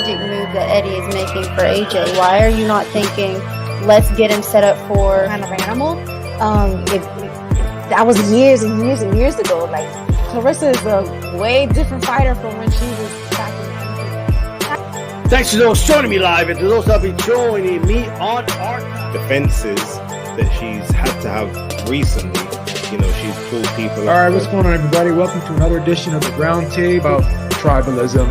strategic move that Eddie is making for AJ? Why are you not thinking, let's get him set up for kind of animal? That was years and years and years ago. Like, Clarissa is a way different fighter from when she was back in. Thanks to those joining me live and to those that will be joining me on our defenses that she's had to have recently. You know, she's pulled people. All right, what's going on, everybody? Welcome to another edition of the RoundTable about tribalism.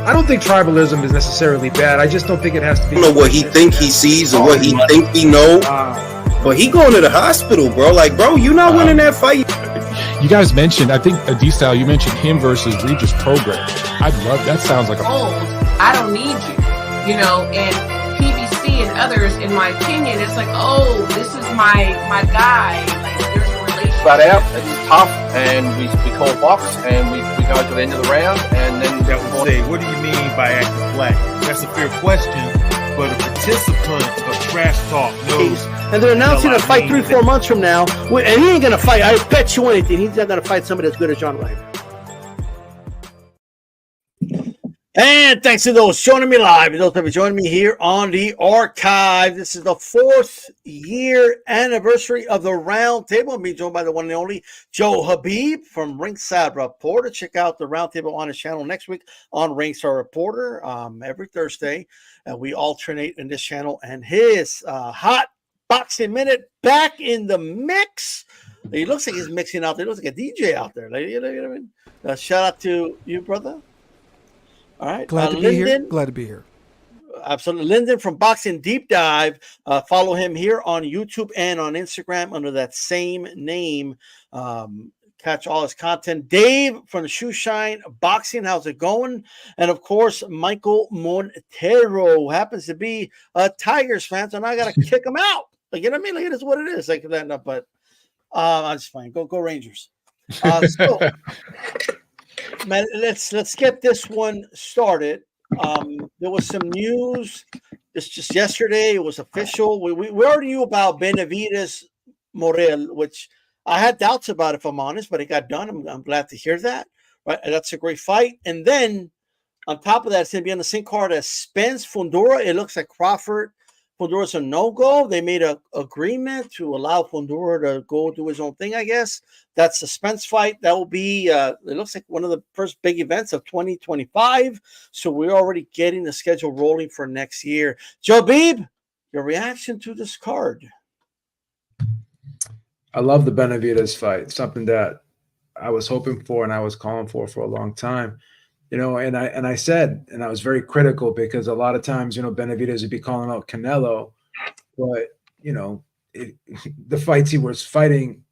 I don't think tribalism is necessarily bad. I just don't think it has to be. I don't know what he think he sees or what he think he know. But he going to the hospital, bro. Like, bro, you not winning that fight. You guys mentioned, I think, D-Style, you mentioned him versus Regis Prograis. I'd love, that sounds like a... I don't need you, you know, and PBC and others, in my opinion, it's like, oh, this is my guy. Like, there's a relationship. Flat out, it's tough, and we call box, and we go to the end of the round, and then... That would say, what do you mean by acting black? That's a fair question, but a participant of trash talk knows... And they're announcing a fight 3-4 months from now. And he ain't going to fight. I bet you anything. He's not going to fight somebody as good as John Wright. And thanks to those joining me live and those that have joined me here on the archive. This is the 4th year anniversary of the RoundTable. I'm being joined by the one and only Joe Habib from Ringside Reporter. Check out the RoundTable on his channel next week on Ringside Reporter every Thursday. We alternate in this channel and his hot Boxing Minute back in the mix. He looks like he's mixing out there. He looks like a DJ out there. Like, you know what I mean? Shout out to you, brother. All right. Glad to be here. Glad to be here. Absolutely. Lyndon from Boxing Deep Dive. Follow him here on YouTube and on Instagram under that same name. Catch all his content. Dave from Shoeshine Boxing. How's it going? And of course, Michael Montero happens to be a Tigers fan, so now I got to kick him out. Like, you know what I mean? Like, it is what it is. Like that, but I'm just fine. Go Rangers. So, man, let's get this one started. There was some news. This just yesterday. It was official. We already knew about Benavidez Morell, which I had doubts about, if I'm honest, but it got done. I'm glad to hear that. Right, that's a great fight. And then on top of that, it's going to be on the same card as Spence Fundora. It looks like Fundora's a no-go. They made an agreement to allow Fundora to go do his own thing, I guess. That's the Spence fight. That will be, it looks like one of the first big events of 2025. So we're already getting the schedule rolling for next year. Joe Beeb, your reaction to this card? I love the Benavidez fight. Something that I was hoping for and I was calling for a long time. You know, and I said, and I was very critical because a lot of times, you know, Benavidez would be calling out Canelo, but, you know, the fights he was fighting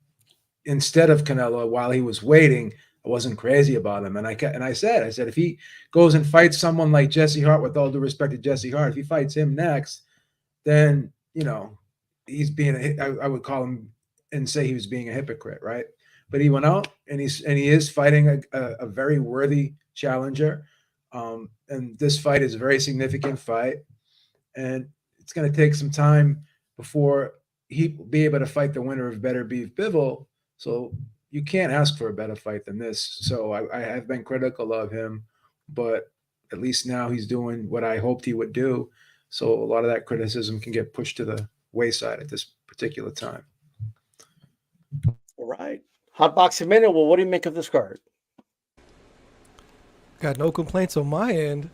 instead of Canelo while he was waiting, I wasn't crazy about him. And I said, if he goes and fights someone like Jesse Hart, with all due respect to Jesse Hart, if he fights him next, then, you know, he's being, I would call him and say he was being a hypocrite, right? But he went out and he is fighting a very worthy challenger, and this fight is a very significant fight, and it's going to take some time before he'll be able to fight the winner of Beterbiev-Bivol. So you can't ask for a better fight than this. So I have been critical of him, but at least now he's doing what I hoped he would do. So a lot of that criticism can get pushed to the wayside at this particular time. All right. Hot Boxing Minute. Well, what do you make of this card? Got no complaints on my end.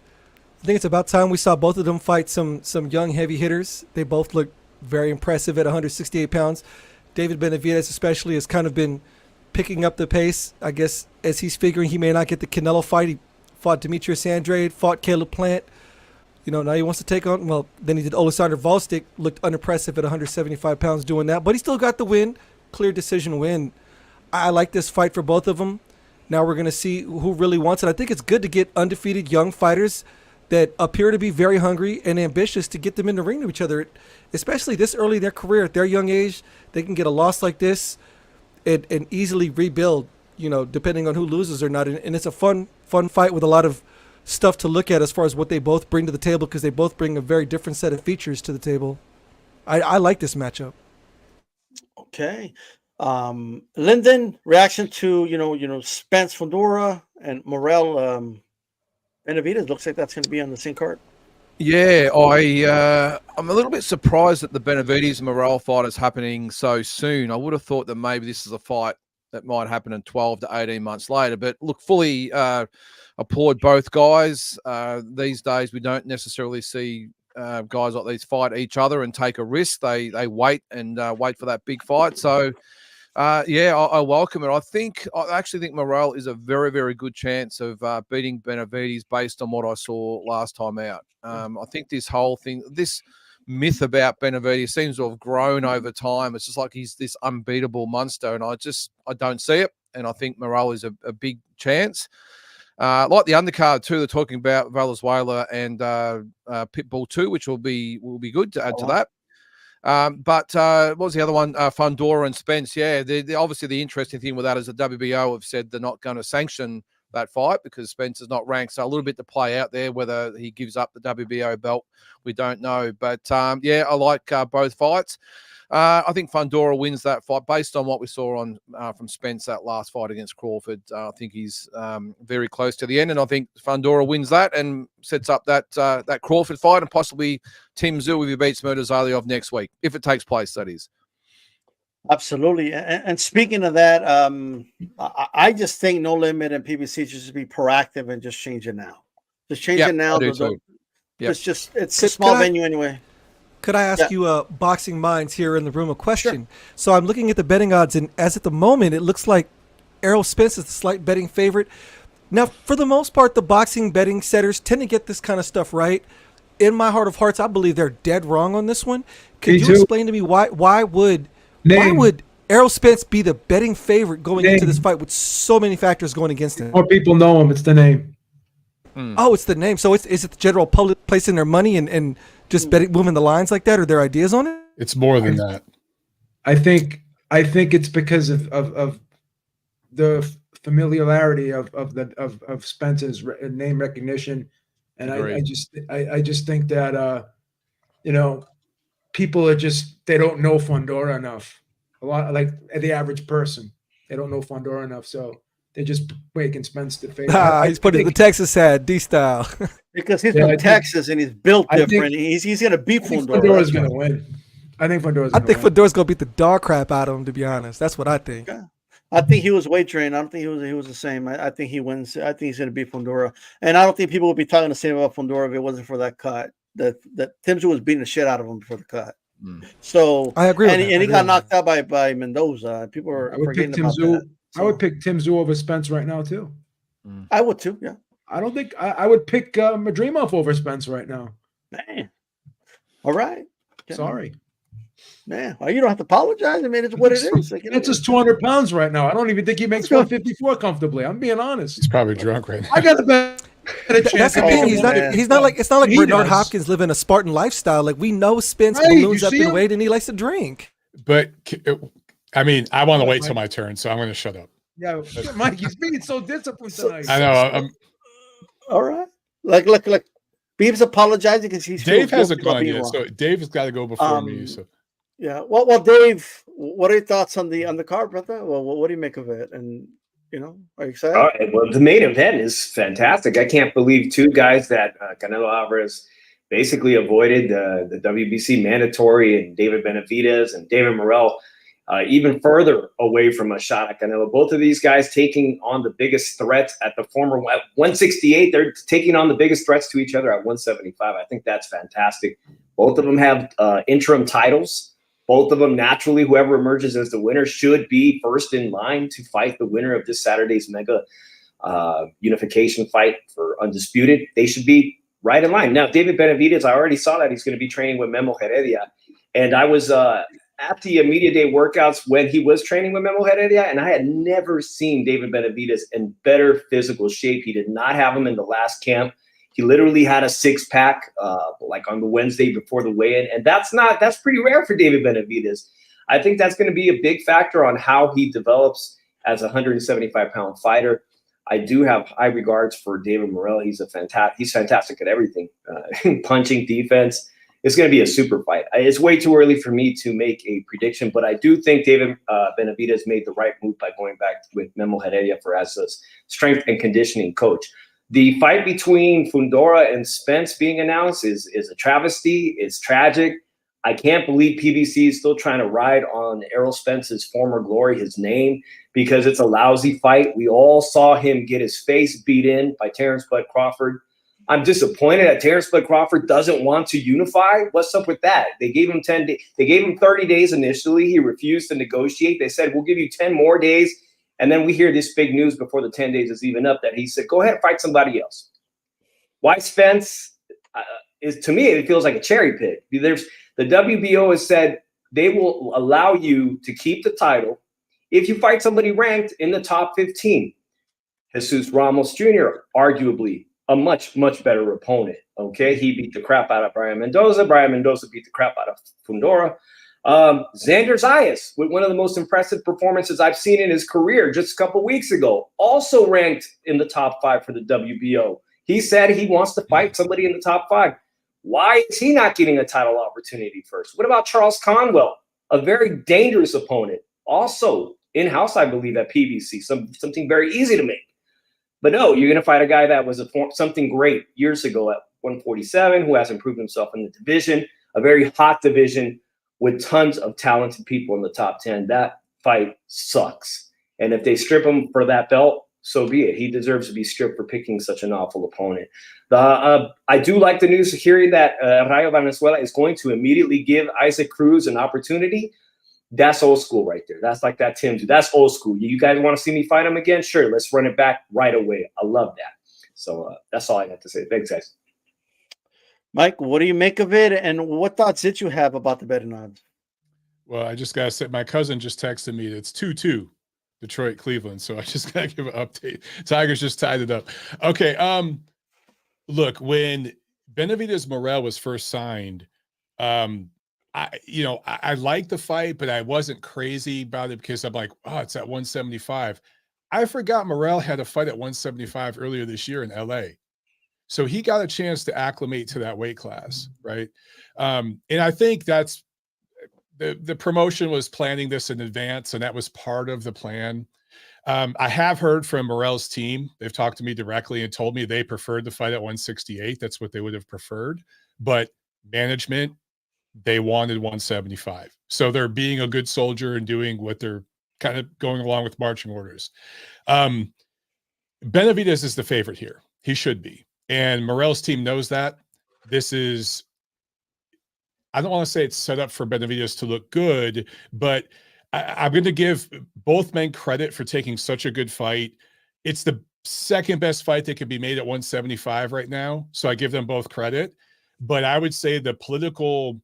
I think it's about time we saw both of them fight some young heavy hitters. They both look very impressive at 168 pounds. David Benavidez especially has kind of been picking up the pace, I guess, as he's figuring he may not get the Canelo fight. He fought Demetrius Andrade, fought Caleb Plant. You know, now he wants to take on, well, then he did Oleksandr Volstik, looked unimpressive at 175 pounds doing that, but he still got the win, clear decision win. I like this fight for both of them. Now we're going to see who really wants it. I think it's good to get undefeated young fighters that appear to be very hungry and ambitious to get them in the ring to each other, especially this early in their career. At their young age, they can get a loss like this and easily rebuild, you know, depending on who loses or not. And it's a fun fight with a lot of stuff to look at as far as what they both bring to the table, because they both bring a very different set of features to the table. I like this matchup. Okay. Lyndon, reaction to, you know, Spence Fundora and Morell Benavidez looks like that's going to be on the same card. Yeah, I'm a little bit surprised that the Benavidez and Morell fight is happening so soon. I would have thought that maybe this is a fight that might happen in 12 to 18 months later. But look, fully applaud both guys. These days, we don't necessarily see guys like these fight each other and take a risk. They wait and wait for that big fight. So, I welcome it. I actually think Morell is a very, very good chance of beating Benavidez based on what I saw last time out. I think this whole thing, this myth about Benavidez seems to have grown over time. It's just like he's this unbeatable monster, and I don't see it. And I think Morell is a big chance. Like the undercard too, they're talking about Valenzuela and Pitbull too, which will be good to add to that. But what was the other one? Fundora and Spence. Yeah, obviously the interesting thing with that is the WBO have said they're not going to sanction that fight because Spence is not ranked. So a little bit to play out there. Whether he gives up the WBO belt, we don't know. But I like both fights. I think Fundora wins that fight based on what we saw on from Spence that last fight against Crawford. I think he's very close to the end, and I think Fundora wins that and sets up that Crawford fight and possibly Tim Tszyu if he beats Murtazalyov next week, if it takes place, that is. Absolutely. And speaking of that, I just think No Limit and PBC should be proactive and just change it now. Just change it now. It's a small venue anyway. Could I ask you, boxing minds here in the room, a question? Sure. So I'm looking at the betting odds, and as at the moment, it looks like Errol Spence is the slight betting favorite. Now, for the most part, the boxing betting setters tend to get this kind of stuff right. In my heart of hearts, I believe they're dead wrong on this one. Could you explain to me why would Errol Spence be the betting favorite going into this fight with so many factors going against him? More people know him. It's the name. Oh, it's the name. So is it the general public placing their money and just betting, moving the lines like that, or their ideas on it? It's more than that. I think it's because of the familiarity of Spence's name recognition, and I just think that people they don't know Fundora enough. A lot like the average person, they don't know Fundora enough, so they're just making Spence the favorite. He's putting the Texas hat, D style. Because he's from Texas and he's built different. He's going to beat Fundora. Fundora's going to win. I think Fundora's going to beat the dog crap out of him, to be honest. That's what I think. Yeah. I think he was wagering. I don't think he was the same. I think he wins. I think he's going to beat Fundora. And I don't think people would be talking the same about Fundora if it wasn't for that cut. That Tim Tszyu was beating the shit out of him before the cut. So I agree. And he got knocked out by Mendoza. People are forgetting about that. I would pick Tim Tszyu over Spence right now too. I would too. Yeah. I don't think I would pick Madrimov over Spence right now. Man. All right. Sorry. Man, well, you don't have to apologize. I mean, it's what it is. Like, it's just 200 pounds right now. I don't even think he makes 154 comfortably. I'm being honest. He's probably drunk right now. I got the bet. That's the thing. He's not like Bernard Hopkins living a Spartan lifestyle. Like, we know Spence balloons up in weight and he likes to drink. But I mean, I want to wait till my turn, so I'm going to shut up. Yeah, Mike, he's being so disciplined tonight. I know. All right. Look. Beeb's apologizing because he's Dave hasn't gone yet, so Dave has got to go before me. So yeah. Well, Dave, what are your thoughts on the card, brother? Well, what do you make of it? And are you excited? Well, the main event is fantastic. I can't believe two guys that Canelo Alvarez basically avoided the WBC mandatory, and David Benavidez and David Morell even further away from a shot at Canelo. Both of these guys taking on the biggest threats at the former 168. They're taking on the biggest threats to each other at 175. I think that's fantastic. Both of them have interim titles. Both of them, naturally, whoever emerges as the winner should be first in line to fight the winner of this Saturday's mega unification fight for Undisputed. They should be right in line. Now, David Benavidez, I already saw that he's going to be training with Memo Heredia. And I was at the media day workouts when he was training with Memo Heredia, and I had never seen David Benavidez in better physical shape. He did not have him in the last camp. He literally had a six-pack like on the Wednesday before the weigh-in, and that's pretty rare for David Benavidez. I think that's going to be a big factor on how he develops as a 175-pound fighter. I do have high regards for David Morell. He's fantastic at everything, punching, defense. It's going to be a super fight. It's way too early for me to make a prediction, but I do think David Benavidez made the right move by going back with Memo Heredia as a strength and conditioning coach. The fight between Fundora and Spence being announced is a travesty. It's tragic. I can't believe PBC is still trying to ride on Errol Spence's former glory, his name, because it's a lousy fight. We all saw him get his face beat in by Terrence Bud Crawford. I'm disappointed that Terrence Bud Crawford doesn't want to unify. What's up with that? They gave him 10 days. They gave him 30 days initially. He refused to negotiate. They said, we'll give you 10 more days. And then we hear this big news before the 10 days is even up that he said, go ahead and fight somebody else. Why Spence? To me, it feels like a cherry pick. The WBO has said they will allow you to keep the title if you fight somebody ranked in the top 15. Jesus Ramos Jr., arguably a much, much better opponent. Okay, he beat the crap out of Brian Mendoza. Brian Mendoza beat the crap out of Fundora. Xander Zayas, with one of the most impressive performances I've seen in his career just a couple weeks ago, also ranked in the top 5 for the WBO. He said he wants to fight somebody in the top 5. Why is he not getting a title opportunity first? What about Charles Conwell, a very dangerous opponent, also in-house, I believe, at PBC, something very easy to make. But no, you're going to fight a guy that was something great years ago at 147, who has improved himself in the division, a very hot division with tons of talented people in the top 10. That fight sucks. And if they strip him for that belt, so be it. He deserves to be stripped for picking such an awful opponent. I do like the news hearing that Rayo Venezuela is going to immediately give Isaac Cruz an opportunity. That's old school right there. That's like that Tim. That's old school. You guys want to see me fight him again? Sure, let's run it back right away. I love that. So that's all I got to say. Thanks, guys. Mike, what do you make of it, and what thoughts did you have about the betting odds? Well, I just gotta say, my cousin just texted me. It's 2-2, Detroit, Cleveland. So I just gotta give an update. Tigers just tied it up. Okay. Look, when Benavidez Morell was first signed, I liked the fight, but I wasn't crazy about it because I'm like, oh, it's at 175. I forgot Morell had a fight at 175 earlier this year in LA. So he got a chance to acclimate to that weight class, right? And I think that's the promotion was planning this in advance, and that was part of the plan. I have heard from Morell's team. They've talked to me directly and told me they preferred the fight at 168. That's what they would have preferred. But management, they wanted 175. So they're being a good soldier and doing what they're kind of going along with marching orders. Benavidez is the favorite here. He should be. And Morell's team knows that. This is, I don't want to say it's set up for Benavidez to look good, but I'm going to give both men credit for taking such a good fight. It's the second best fight that could be made at 175 right now. So I give them both credit. But I would say the political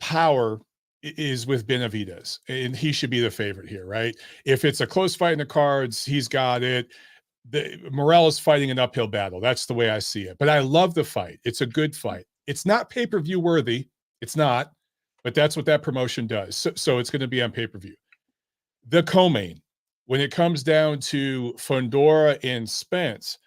power is with Benavidez, and he should be the favorite here, right? If it's a close fight in the cards, he's got it. Morell is fighting an uphill battle. That's the way I see it. But I love the fight. It's a good fight. It's not pay-per-view worthy. It's not, but that's what that promotion does. So it's going to be on pay-per-view. The co-main, when it comes down to Fundora and Spence,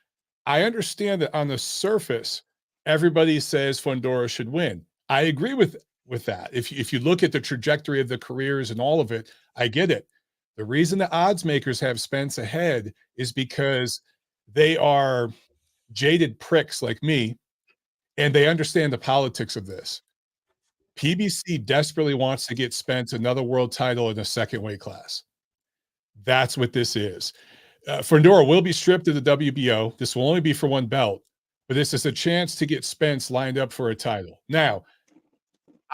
I understand that on the surface, everybody says Fundora should win. I agree with that. If you look at the trajectory of the careers and all of it, I get it. The reason the odds makers have Spence ahead is because they are jaded pricks like me, and they understand the politics of this. PBC desperately wants to get Spence another world title in a second weight class. That's what this is. Fundora will be stripped of the WBO. This will only be for one belt, but this is a chance to get Spence lined up for a title. Now,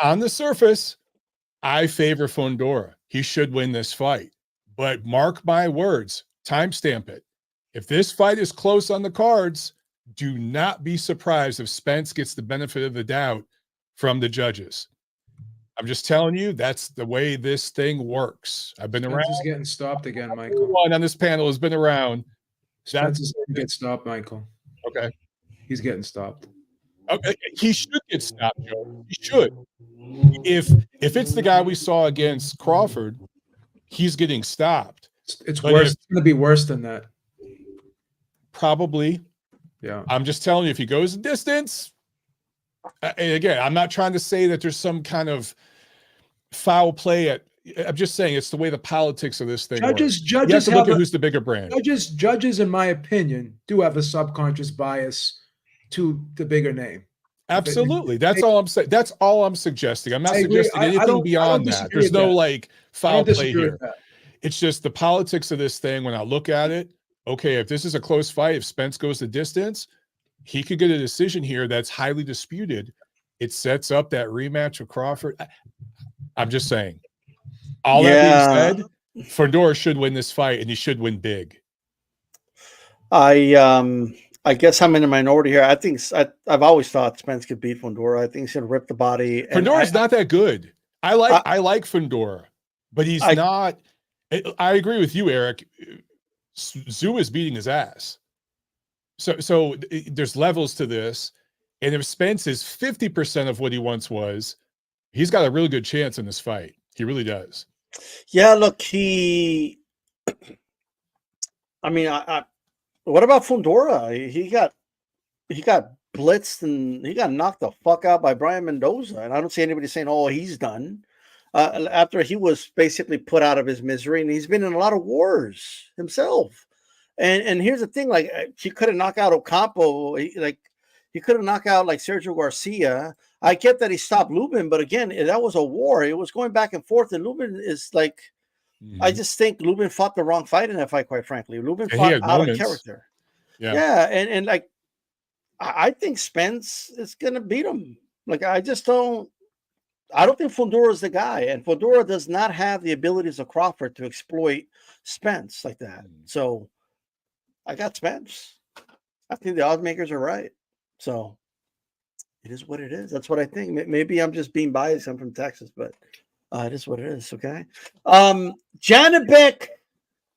on the surface, I favor Fundora. He should win this fight. But mark my words, timestamp it. If this fight is close on the cards, do not be surprised if Spence gets the benefit of the doubt from the judges. I'm just telling you, that's the way this thing works. I've been around. Spence is getting stopped again, Michael. Everyone on this panel has been around. Spence is going to get stopped, Michael. Okay. He's getting stopped. Okay. He should get stopped, Joe. He should. If it's the guy we saw against Crawford, he's getting stopped. It's worse. It's going to be worse than that. Probably. Yeah. I'm just telling you, if he goes the distance, and again, I'm not trying to say that there's some kind of foul play at I'm just saying it's the way the politics of this thing Judges, works. judges You have to look have at who's the bigger brand. Judges, in my opinion, do have a subconscious bias to the bigger name. Absolutely. That's all I'm saying. That's all I'm suggesting. I'm not I agree. suggesting I anything don't beyond that. disagree There's with no that. like I foul don't play disagree here. with that. It's just the politics of this thing. When I look at it, okay, if this is a close fight, if Spence goes the distance, he could get a decision here that's highly disputed. It sets up that rematch with Crawford. I'm just saying. All that being said, Fundora should win this fight, and he should win big. I guess I'm in the minority here. I think I've always thought Spence could beat Fundora. I think he's gonna rip the body. Fundora's not that good. I like Fundora, but he's not. I agree with you, Eric. Zoo is beating his ass. So there's levels to this, and if Spence is 50% of what he once was, he's got a really good chance in this fight. He really does. Yeah, look, what about Fundora? He got blitzed and he got knocked the fuck out by Brian Mendoza, and I don't see anybody saying, "Oh, he's done." After he was basically put out of his misery, and he's been in a lot of wars himself. And here's the thing: like he could have knocked out Ocampo, he could have knocked out like Sergio Garcia. I get that he stopped Lubin, but again, that was a war. It was going back and forth, and Lubin is like. I just think Lubin fought the wrong fight in that fight, quite frankly. Lubin fought out of character. Yeah, and like I think Spence is gonna beat him. Like I don't think Fundora is the guy, and Fundora does not have the abilities of Crawford to exploit Spence like that. So I got Spence. I think the odds makers are right. So it is what it is. That's what I think. Maybe I'm just being biased. I'm from Texas, but it is what it is. Okay. Janibek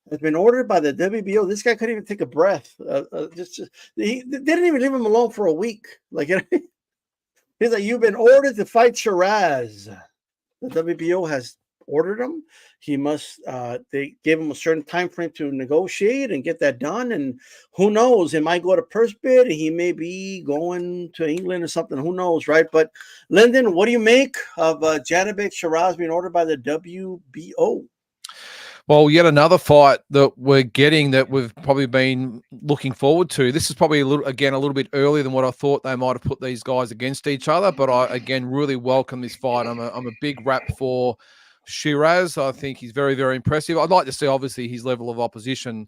has been ordered by the WBO. This guy couldn't even take a breath. They didn't even leave him alone for a week. Like he's like, you've been ordered to fight Shiraz. The WBO has ordered him. He must. They gave him a certain time frame to negotiate and get that done. And who knows? It might go to purse bid. He may be going to England or something. Who knows, right? But Lyndon, what do you make of Janibek Shiraz being ordered by the WBO? Well, yet another fight that we're getting that we've probably been looking forward to. This is probably a little bit earlier than what I thought they might have put these guys against each other. But I again really welcome this fight. I'm a big rap for Sheeraz. I think he's very, very impressive. I'd like to see obviously his level of opposition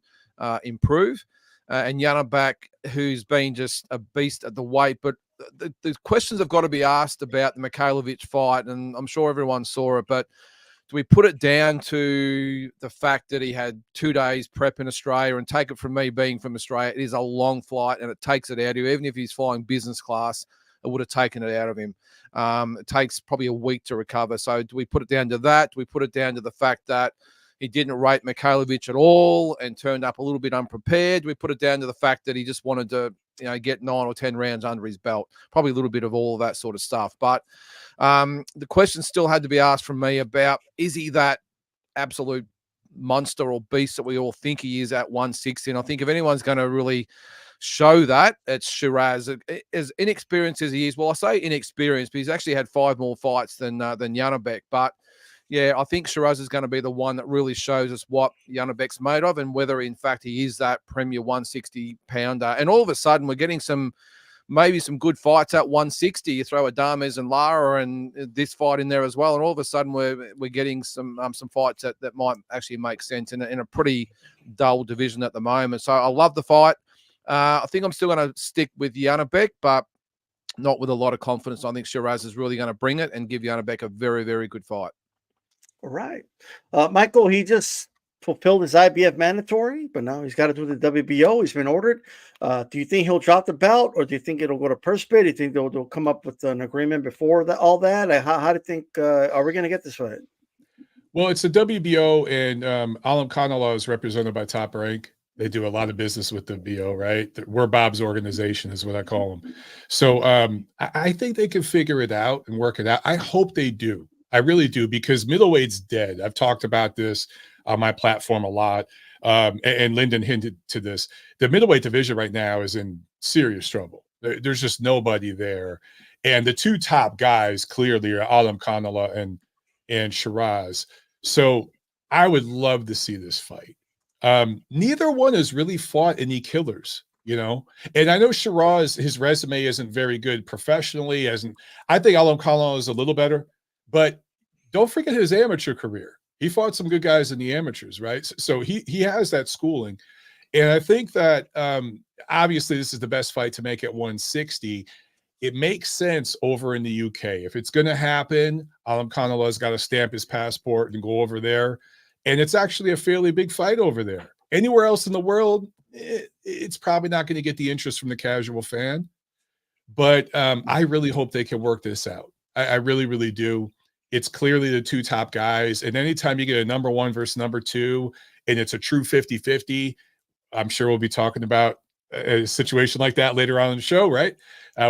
improve. And Janibek, who's been just a beast at the weight. But the questions have got to be asked about the Mikhailovic fight, and I'm sure everyone saw it, but do we put it down to the fact that he had 2 days prep in Australia? And take it from me, being from Australia, it is a long flight and it takes it out of you. Even if he's flying business class, it would have taken it out of him. It takes probably a week to recover. So do we put it down to that? Do we put it down to the fact that he didn't rate Mikhailovic at all and turned up a little bit unprepared? Do we put it down to the fact that he just wanted to, get 9 or 10 rounds under his belt? Probably a little bit of all of that sort of stuff. But the question still had to be asked from me about, is he that absolute monster or beast that we all think he is at 160? And I think if anyone's going to really show that, it's Shiraz. As inexperienced as he is, well, I say inexperienced, but he's actually had 5 more fights than Janibek. But yeah, I think Shiraz is going to be the one that really shows us what Janibek's made of and whether, in fact, he is that premier 160-pounder. And all of a sudden, we're getting maybe some good fights at 160. You throw Adames and Lara and this fight in there as well, and all of a sudden we're getting some fights that might actually make sense in a pretty dull division at the moment. So I love the fight. I think I'm still going to stick with Janibek, but not with a lot of confidence. I think Shiraz is really going to bring it and give Janibek a very, very good fight. All right. Michael, he just fulfilled his IBF mandatory, but now he's got to do the WBO. He's been ordered. Do you think he'll drop the belt, or do you think it'll go to purse bid? Do you think they'll come up with an agreement before all that? How do you think, are we going to get this fight? Well, it's the WBO, and Alam Khanallah is represented by Top Rank. They do a lot of business with the BO, right? We're Bob's organization is what I call them. So I think they can figure it out and work it out. I hope they do. I really do, because middleweight's dead. I've talked about this on my platform a lot, and Lyndon hinted to this. The middleweight division right now is in serious trouble. There's just nobody there. And the 2 top guys clearly are Alam Khanallah and Shiraz. So I would love to see this fight. Neither one has really fought any killers, you know. And I know Shiraz, his resume isn't very good professionally. I think Alam Khalil is a little better, but don't forget his amateur career. He fought some good guys in the amateurs, right? So he has that schooling. And I think that obviously this is the best fight to make at 160. It makes sense over in the UK. If it's going to happen, Alam Khanallah has got to stamp his passport and go over there. And it's actually a fairly big fight over there. Anywhere else in the world, it's probably not going to get the interest from the casual fan. But I really hope they can work this out. I really, really do. It's clearly the two top guys. And anytime you get a number one versus number two, and it's a true 50-50, I'm sure we'll be talking about a situation like that later on in the show, right?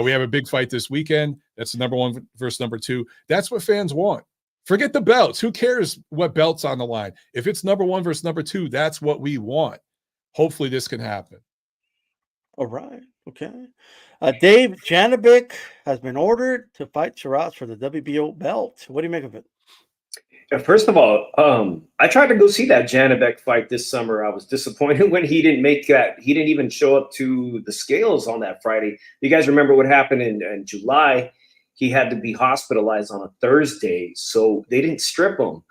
We have a big fight this weekend. That's the number one versus number two. That's what fans want. Forget the belts. Who cares what belt's on the line? If it's number one versus number two, that's what we want. Hopefully this can happen. All right. Okay. Dave, Janibek has been ordered to fight Shiraz for the WBO belt. What do you make of it? First of all, I tried to go see that Janibek fight this summer. I was disappointed when he didn't make that. He didn't even show up to the scales on that Friday. You guys remember what happened in July? He had to be hospitalized on a Thursday, so they didn't strip him.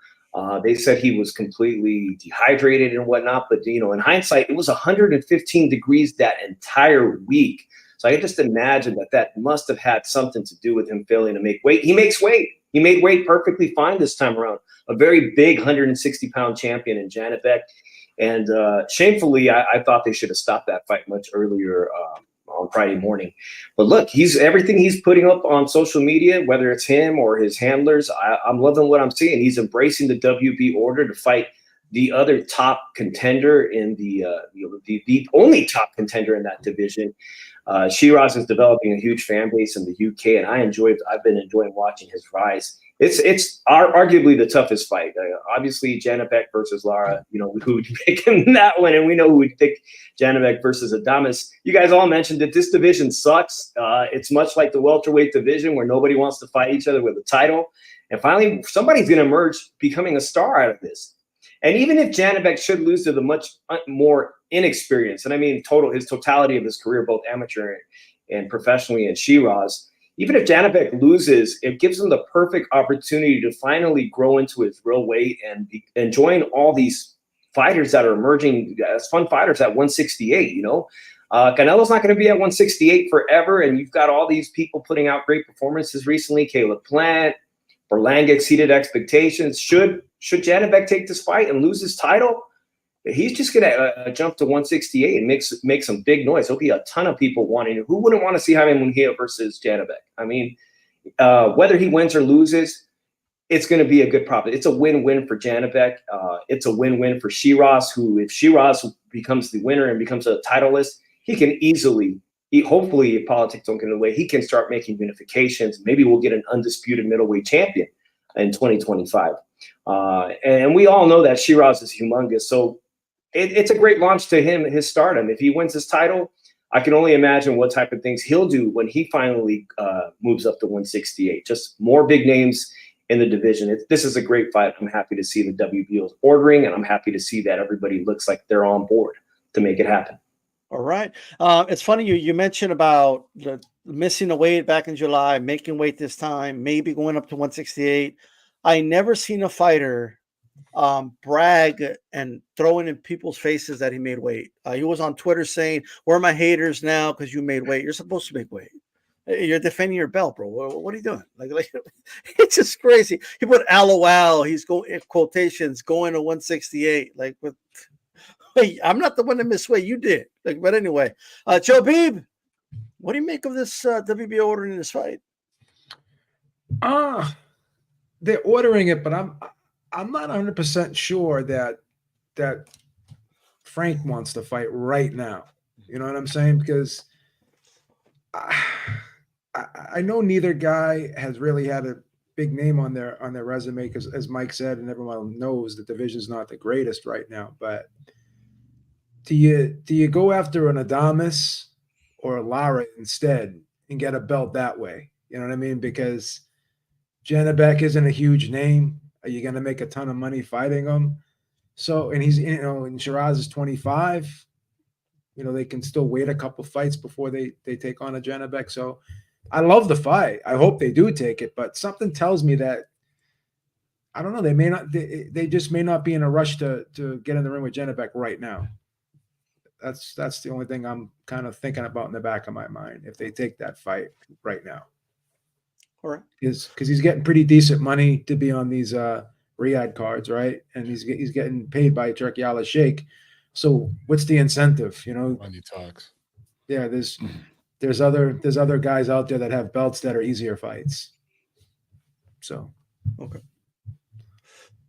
They said he was completely dehydrated and whatnot. But, you know, in hindsight, it was 115 degrees that entire week. So I can just imagine that must have had something to do with him failing to make weight. He makes weight. He made weight perfectly fine this time around. A very big 160-pound champion in Janibek. And shamefully, I thought they should have stopped that fight much earlier on Friday morning. But look, everything he's putting up on social media, whether it's him or his handlers, I'm loving what I'm seeing. He's embracing the WB order to fight the other top contender in the only top contender in that division. Shiraz is developing a huge fan base in the UK, and I've been enjoying watching his rise. It's arguably the toughest fight. Obviously, Janibek versus Lara, you know, who would pick in that one, and we know who would pick Janibek versus Adames. You guys all mentioned that this division sucks. It's much like the welterweight division where nobody wants to fight each other with a title. And finally, somebody's going to emerge becoming a star out of this. And even if Janibek should lose to the much more inexperienced, and I mean his totality of his career, both amateur and professionally, in Shiraz, even if Janibek loses, it gives him the perfect opportunity to finally grow into his real weight and join all these fighters that are emerging as fun fighters at 168, you know. Canelo's not going to be at 168 forever, and you've got all these people putting out great performances recently. Caleb Plant, Berlanga exceeded expectations. Should Janibek take this fight and lose his title, he's just going to jump to 168 and make some big noise. There'll be a ton of people wanting. Who wouldn't want to see Jaime Munguia versus Janibek? I mean, whether he wins or loses, it's going to be a good profit. It's a win-win for Janibek. It's a win-win for Shiraz, who, if Shiraz becomes the winner and becomes a titleist, he can easily, hopefully, if politics don't get in the way, he can start making unifications. Maybe we'll get an undisputed middleweight champion in 2025. And we all know that Shiraz is humongous. So it's a great launch to him, his stardom. If he wins his title, I can only imagine what type of things he'll do when he finally moves up to 168. Just more big names in the division. This is a great fight. I'm happy to see the WBO ordering, and I'm happy to see that everybody looks like they're on board to make it happen. All right. It's funny you mentioned about the missing the weight back in July, making weight this time, maybe going up to 168. I never seen a fighter brag and throwing in people's faces that he made weight. He was on Twitter saying, "Where are my haters now? Because you made weight. You're supposed to make weight. You're defending your belt, bro. What are you doing?" Like it's just crazy. He put LOL. He's going quotations going to 168. Like, wait, I'm not the one that missed weight. You did. Like, but anyway, Joe Beeb, what do you make of this WBO ordering this fight? They're ordering it, but I'm not 100% sure that Frank wants to fight right now. You know what I'm saying? Because I know neither guy has really had a big name on their resume, because, as Mike said, and everyone knows, the division's not the greatest right now. But do you go after an Adames or a Lara instead and get a belt that way? You know what I mean? Because Janibek isn't a huge name. Are you going to make a ton of money fighting him? So, and he's, and Shiraz is 25. They can still wait a couple fights before they take on a Janibek. So I love the fight. I hope they do take it, but something tells me that, I don't know, they may not, they just may not be in a rush to get in the ring with Janibek right now. That's the only thing I'm kind of thinking about in the back of my mind, if they take that fight right now. All right. Because he's getting pretty decent money to be on these Riyadh cards, right? And he's getting paid by Turkey Al Sheikh. So what's the incentive? Money talks. Yeah, there's other guys out there that have belts that are easier fights. So okay.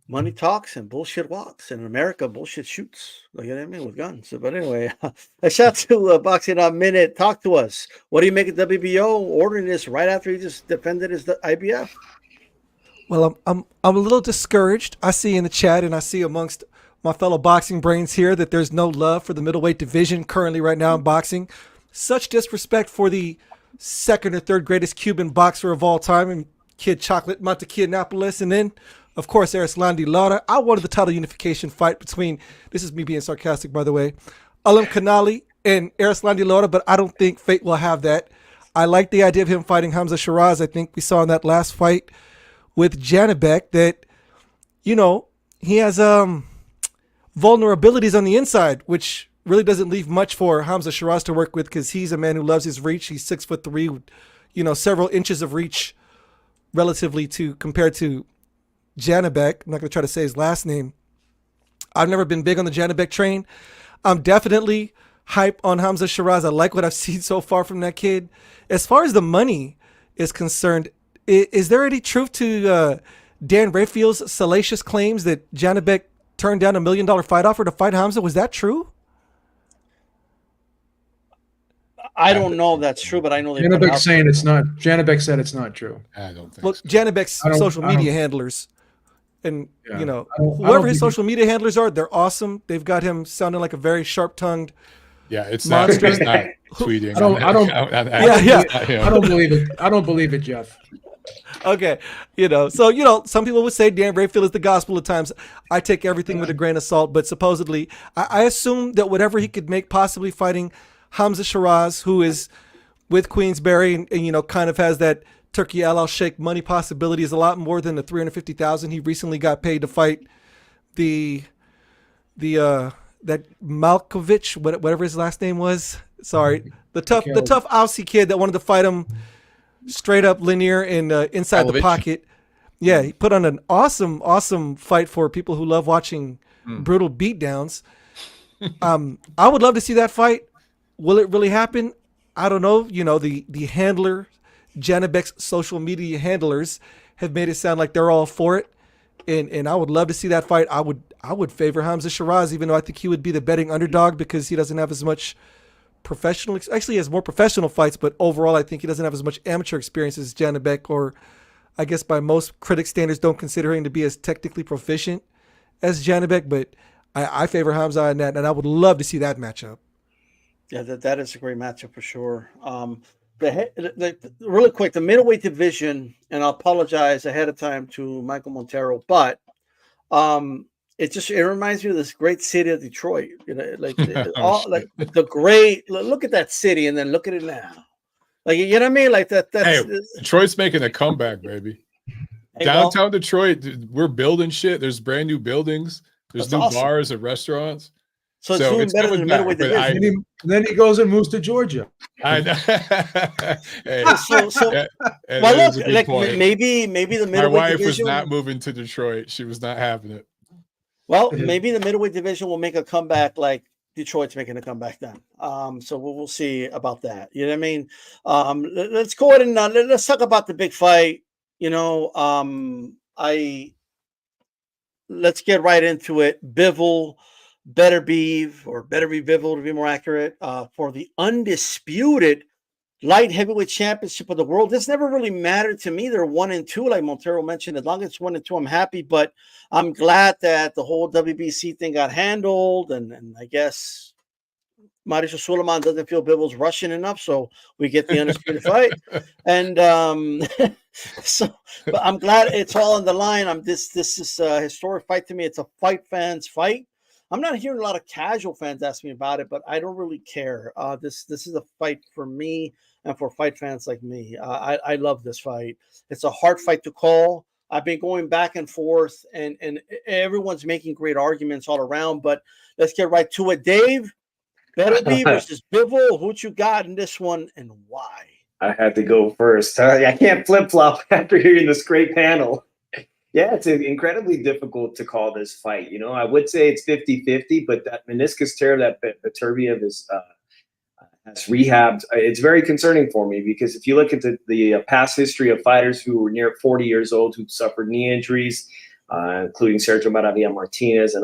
Money talks and bullshit walks. And in America, bullshit shoots. Like, you know what I mean? With guns. But anyway, a shout to Boxing Out Minute. Talk to us. What do you make of WBO ordering this right after he just defended his IBF? Well, I'm a little discouraged. I see in the chat and I see amongst my fellow boxing brains here that there's no love for the middleweight division currently right now in boxing. Such disrespect for the second or third greatest Cuban boxer of all time, and Kid Chocolate Montequianapolis, and then, of course, Erislandy Lara. I wanted the title unification fight between, this is me being sarcastic, by the way, Alim Kanali and Erislandy Lara, but I don't think fate will have that. I like the idea of him fighting Hamza Shiraz. I think we saw in that last fight with Janibek that, he has vulnerabilities on the inside, which really doesn't leave much for Hamza Shiraz to work with, because he's a man who loves his reach. He's 6'3", with, several inches of reach relatively compared to Janibek. I'm not going to try to say his last name. I've never been big on the Janibek train. I'm definitely hype on Hamza Shiraz. I like what I've seen so far from that kid. As far as the money is concerned, is there any truth to Dan Rayfield's salacious claims that Janibek turned down $1 million fight offer to fight Hamza? Was that true? I don't know if that's true, but I know they Janibek's saying it's not. Janibek said it's not true. I don't think. Well, so. Janibek's social media handlers, and whoever his social media handlers are, they're awesome. They've got him sounding like a very sharp-tongued. Yeah, it's not tweeting. I don't believe it. I don't believe it, Jeff. Okay, so some people would say Dan Rayfield is the gospel at times. I take everything with a grain of salt, but supposedly, I assume that whatever he could make possibly fighting Hamza Shiraz, who is with Queensberry and kind of has that Turkey Al Sheikh money possibility, is a lot more than the $350,000 he recently got paid to fight that Malkovich, whatever his last name was. Sorry, the tough Aussie kid that wanted to fight him straight up linear and inside the pocket. Yeah, he put on an awesome fight for people who love watching brutal beatdowns. I would love to see that fight. Will it really happen? I don't know. The handler, Janibek's social media handlers have made it sound like they're all for it. And I would love to see that fight. I would favor Hamza Shiraz, even though I think he would be the betting underdog because he doesn't have as much professional. Actually, he has more professional fights, but overall, I think he doesn't have as much amateur experience as Janibek, or I guess by most critic standards, don't consider him to be as technically proficient as Janibek. But I favor Hamza in that, and I would love to see that matchup. Yeah, that is a great matchup for sure. Really quick, the middleweight division, and I'll apologize ahead of time to Michael Montero, but it reminds me of this great city of Detroit. Like the great. Look at that city, and then look at it now. Like, you know what I mean? Like that. That's, Detroit's making a comeback, baby. Downtown Detroit, we're building shit. There's brand new buildings. There's new bars and restaurants. So it's doing better than the middleweight division. Then he goes and moves to Georgia. I know. Well, look, like maybe the middleweight My wife division was not moving to Detroit. She was not having it. Well, maybe the middleweight division will make a comeback like Detroit's making a comeback then. So we'll see about that. You know what I mean? Let's go ahead and let's talk about the big fight. Let's get right into it. Beterbiev-Bivol to be more accurate, for the undisputed light heavyweight championship of the world. This never really mattered to me. They're 1-2, like Montero mentioned. As long as it's 1-2, I'm happy. But I'm glad that the whole WBC thing got handled, and I guess Mauricio Suleiman doesn't feel Bivol's Russian enough, so we get the undisputed fight. And so, but I'm glad it's all on the line. This is a historic fight to me. It's a fight fans fight. I'm not hearing a lot of casual fans ask me about it, but I don't really care. This is a fight for me and for fight fans like me. I love this fight. It's a hard fight to call. I've been going back and forth, and everyone's making great arguments all around. But let's get right to it, Dave. Beterbiev versus Bivol. Who you got in this one, and why? I had to go first. I can't flip-flop after hearing this great panel. Yeah, it's incredibly difficult to call this fight. You know, I would say it's 50-50, but that meniscus tear that Beterbiev has rehabbed, it's very concerning for me, because if you look at the past history of fighters who were near 40 years old who suffered knee injuries, including Sergio Maravilla Martinez and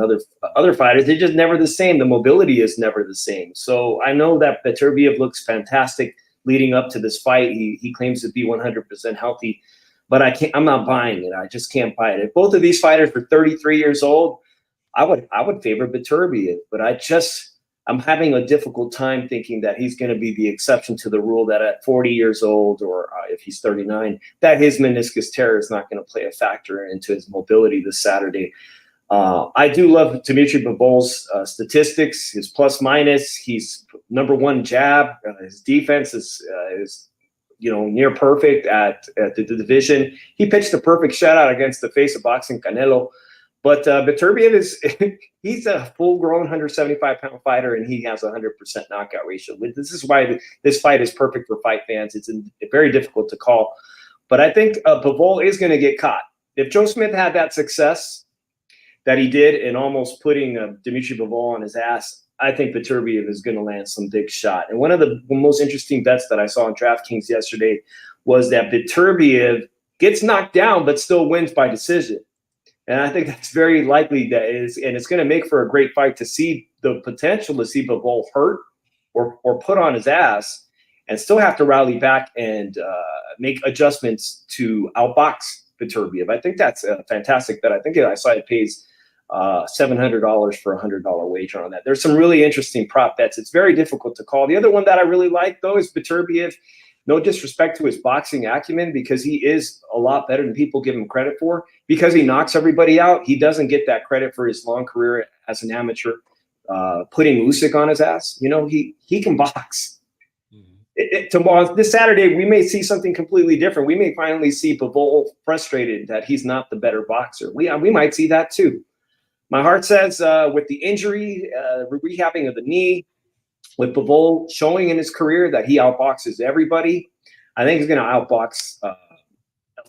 other fighters, they're just never the same. The mobility is never the same. So I know that Beterbiev looks fantastic leading up to this fight. He claims to be 100% healthy, but I'm not buying it. I just can't buy it. If both of these fighters were 33 years old, I would favor Beterbiev, but I'm having a difficult time thinking that he's going to be the exception to the rule, that at 40 years old, or if he's 39, that his meniscus tear is not going to play a factor into his mobility this Saturday. I do love Dimitri Bivol's statistics, his plus minus. He's #1 jab. His defense is near perfect at the division. He pitched a perfect shutout against the face of boxing Canelo. But Beterbiev he's a full-grown 175-pound fighter, and he has a 100% knockout ratio. This is why this fight is perfect for fight fans. It's very difficult to call. But I think Bivol is going to get caught. If Joe Smith had that success that he did in almost putting Dimitri Bivol on his ass, I think Beterbiev is going to land some big shot. And one of the most interesting bets that I saw on DraftKings yesterday was that Beterbiev gets knocked down but still wins by decision. And I think that's very likely, and it's going to make for a great fight, to see the potential to see Bivol hurt or put on his ass and still have to rally back and make adjustments to outbox Beterbiev. I think that's a fantastic bet. I think I saw it pays $700 for a $100 wager on that. There's some really interesting prop bets. It's very difficult to call. The other one that I really like, though, is Beterbiev. No disrespect to his boxing acumen, because he is a lot better than people give him credit for. Because he knocks everybody out, he doesn't get that credit for his long career as an amateur, putting Usyk on his ass. You know, he can box. Tomorrow, this Saturday, we may see something completely different. We may finally see Bivol frustrated that he's not the better boxer. We might see that too. My heart says with the injury, rehabbing of the knee, with Bivol showing in his career that he outboxes everybody, I think he's going to outbox a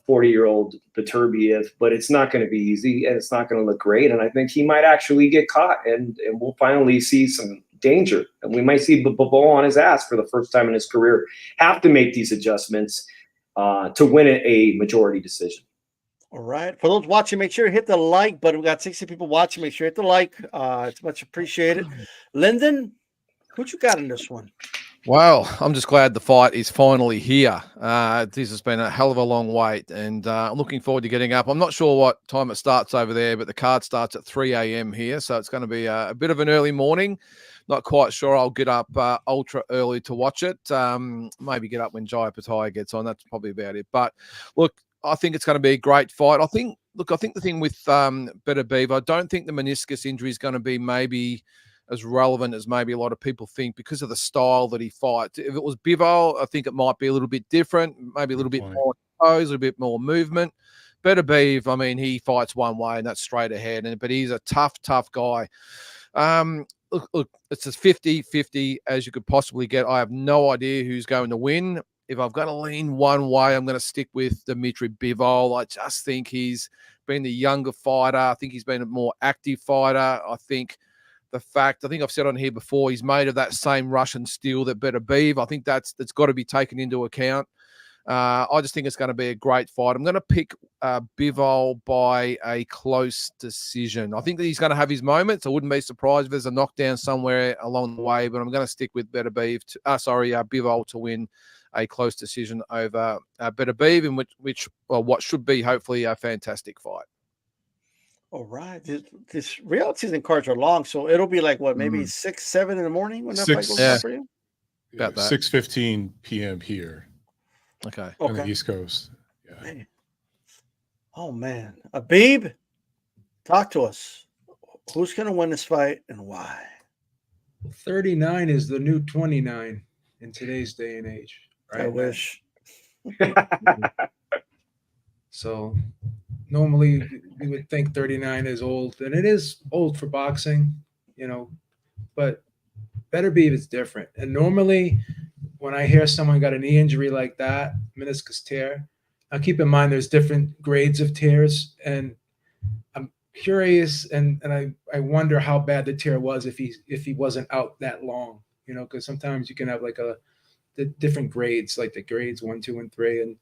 40-year-old Beterbiev, but it's not going to be easy, and it's not going to look great. And I think he might actually get caught, and we'll finally see some danger. And we might see Bivol on his ass for the first time in his career have to make these adjustments to win a majority decision. All right. For those watching, make sure you hit the like button. We got 60 people watching. Make sure you hit the like. It's much appreciated. Lyndon, what you got in this one? Well, I'm just glad the fight is finally here. This has been a hell of a long wait, and I'm looking forward to getting up. I'm not sure what time it starts over there, but the card starts at 3 a.m. here, so it's going to be a bit of an early morning. Not quite sure I'll get up ultra early to watch it. Maybe get up when Jaya Pattaya gets on. That's probably about it. But look, I think it's going to be a great fight. I think the thing with Beterbiev, I don't think the meniscus injury is going to be maybe as relevant as maybe a lot of people think, because of the style that he fights. If it was Bivol, I think it might be a little bit different, maybe a little bit more toes, a little bit more movement. Beterbiev, I mean, he fights one way and that's straight ahead, but he's a tough guy. Look, it's as 50-50 as you could possibly get. I have no idea who's going to win. If I've got to lean one way, I'm going to stick with Dimitri Bivol. I just think he's been the younger fighter. I think he's been a more active fighter. I think I've said on here before, he's made of that same Russian steel that Beterbiev. I think that's got to be taken into account. I just think it's going to be a great fight. I'm going to pick Bivol by a close decision. I think that he's going to have his moments. I wouldn't be surprised if there's a knockdown somewhere along the way, but I'm going to stick with Bivol to win a close decision over Beterbiev, in which what should be hopefully a fantastic fight. All right. This real season cards are long, so it'll be like what, maybe 6, 7 in the morning when that fight goes down for you? About that. 6:15 p.m. here. Okay. On the East Coast. Yeah. Man. Oh man. Abib, talk to us. Who's gonna win this fight and why? 39 is the new 29 in today's day and age, right? I wish. So normally we would think 39 is old, and it is old for boxing, but Beterbiev is different. And normally when I hear someone got a knee injury like that, meniscus tear, now keep in mind there's different grades of tears, and I'm curious and I wonder how bad the tear was if he wasn't out that long, because sometimes you can have like the different grades, like the grades 1, 2, and 3, and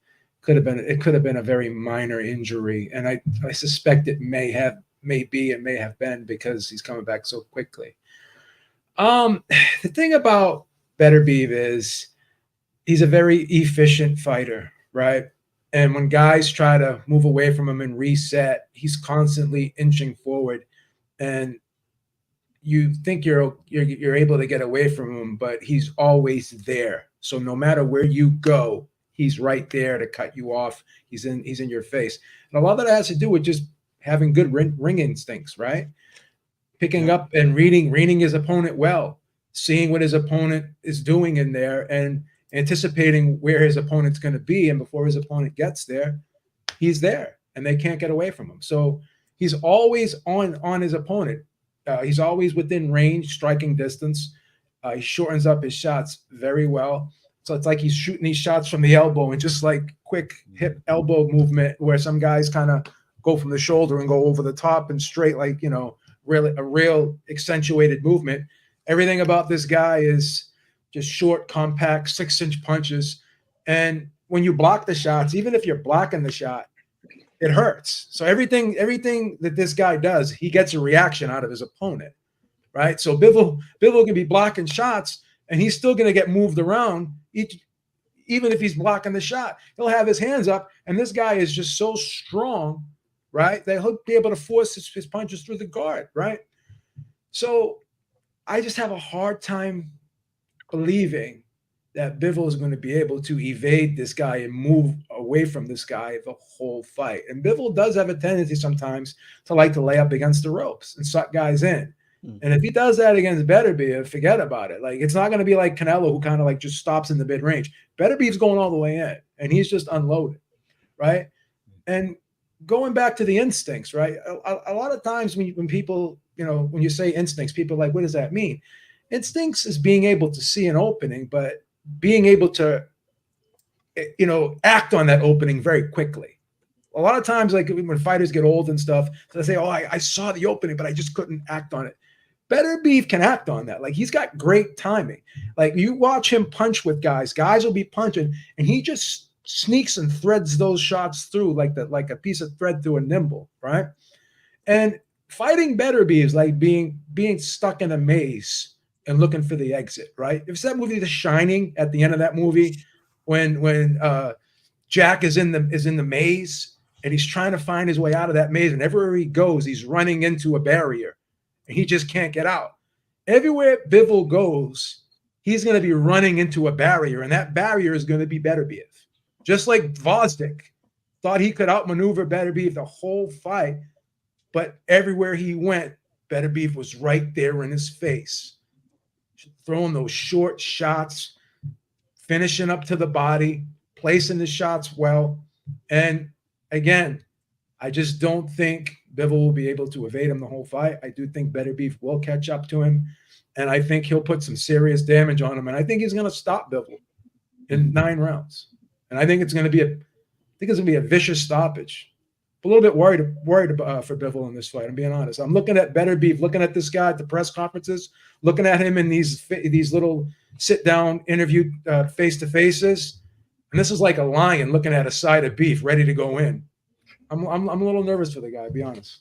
it could have been a very minor injury, and I suspect it may have been because he's coming back so quickly. The thing about Beterbiev is he's a very efficient fighter, right? And when guys try to move away from him and reset, he's constantly inching forward, and you think you're able to get away from him, but he's always there. So no matter where you go, he's right there to cut you off. He's in your face. And a lot of that has to do with just having good ring instincts, right? Picking up and reading his opponent well, seeing what his opponent is doing in there and anticipating where his opponent's going to be. And before his opponent gets there, he's there and they can't get away from him. So he's always on his opponent. He's always within range, striking distance. He shortens up his shots very well. So it's like he's shooting these shots from the elbow and just like quick hip elbow movement where some guys kind of go from the shoulder and go over the top and straight, like, really a real accentuated movement. Everything about this guy is just short, compact, 6-inch punches. And when you block the shots, even if you're blocking the shot, it hurts. So everything that this guy does, he gets a reaction out of his opponent, right? So Bivol can be blocking shots and he's still going to get moved around. Even if he's blocking the shot, he'll have his hands up, and this guy is just so strong, right, that he'll be able to force his punches through the guard, right? So I just have a hard time believing that Bivol is going to be able to evade this guy and move away from this guy the whole fight. And Bivol does have a tendency sometimes to like to lay up against the ropes and suck guys in. And if he does that against Beterbiev, forget about it. Like, it's not going to be like Canelo, who kind of like just stops in the mid range. Beterbiev's going all the way in, and he's just unloaded, right? And going back to the instincts, right? A lot of times when people, when you say instincts, people are like, what does that mean? Instincts is being able to see an opening, but being able to, act on that opening very quickly. A lot of times, like when fighters get old and stuff, they say, oh, I saw the opening, but I just couldn't act on it. Beterbiev can act on that. Like, he's got great timing. Like, you watch him punch with guys will be punching, and he just sneaks and threads those shots through like a piece of thread through a nimble, right? And fighting Beterbiev is like being stuck in a maze and looking for the exit, right? If it's that movie The Shining, at the end of that movie, when Jack is in the maze and he's trying to find his way out of that maze, and everywhere he goes, he's running into a barrier. And he just can't get out. Everywhere Bivol goes, he's going to be running into a barrier, and that barrier is going to be Beterbiev. Just like Vosdick thought he could outmaneuver Beterbiev the whole fight, but everywhere he went, Beterbiev was right there in his face, throwing those short shots, finishing up to the body, placing the shots well. And again, I just don't think Bivol will be able to evade him the whole fight. I do think Beterbiev will catch up to him, and I think he'll put some serious damage on him. And I think he's going to stop Bivol in 9 rounds. And I think it's going to be a vicious stoppage. I'm a little bit worried for Bivol in this fight. I'm being honest. I'm looking at Beterbiev, looking at this guy at the press conferences, looking at him in these little sit-down interview face-to-faces, and this is like a lion looking at a side of beef ready to go in. I'm a little nervous for the guy, to be honest.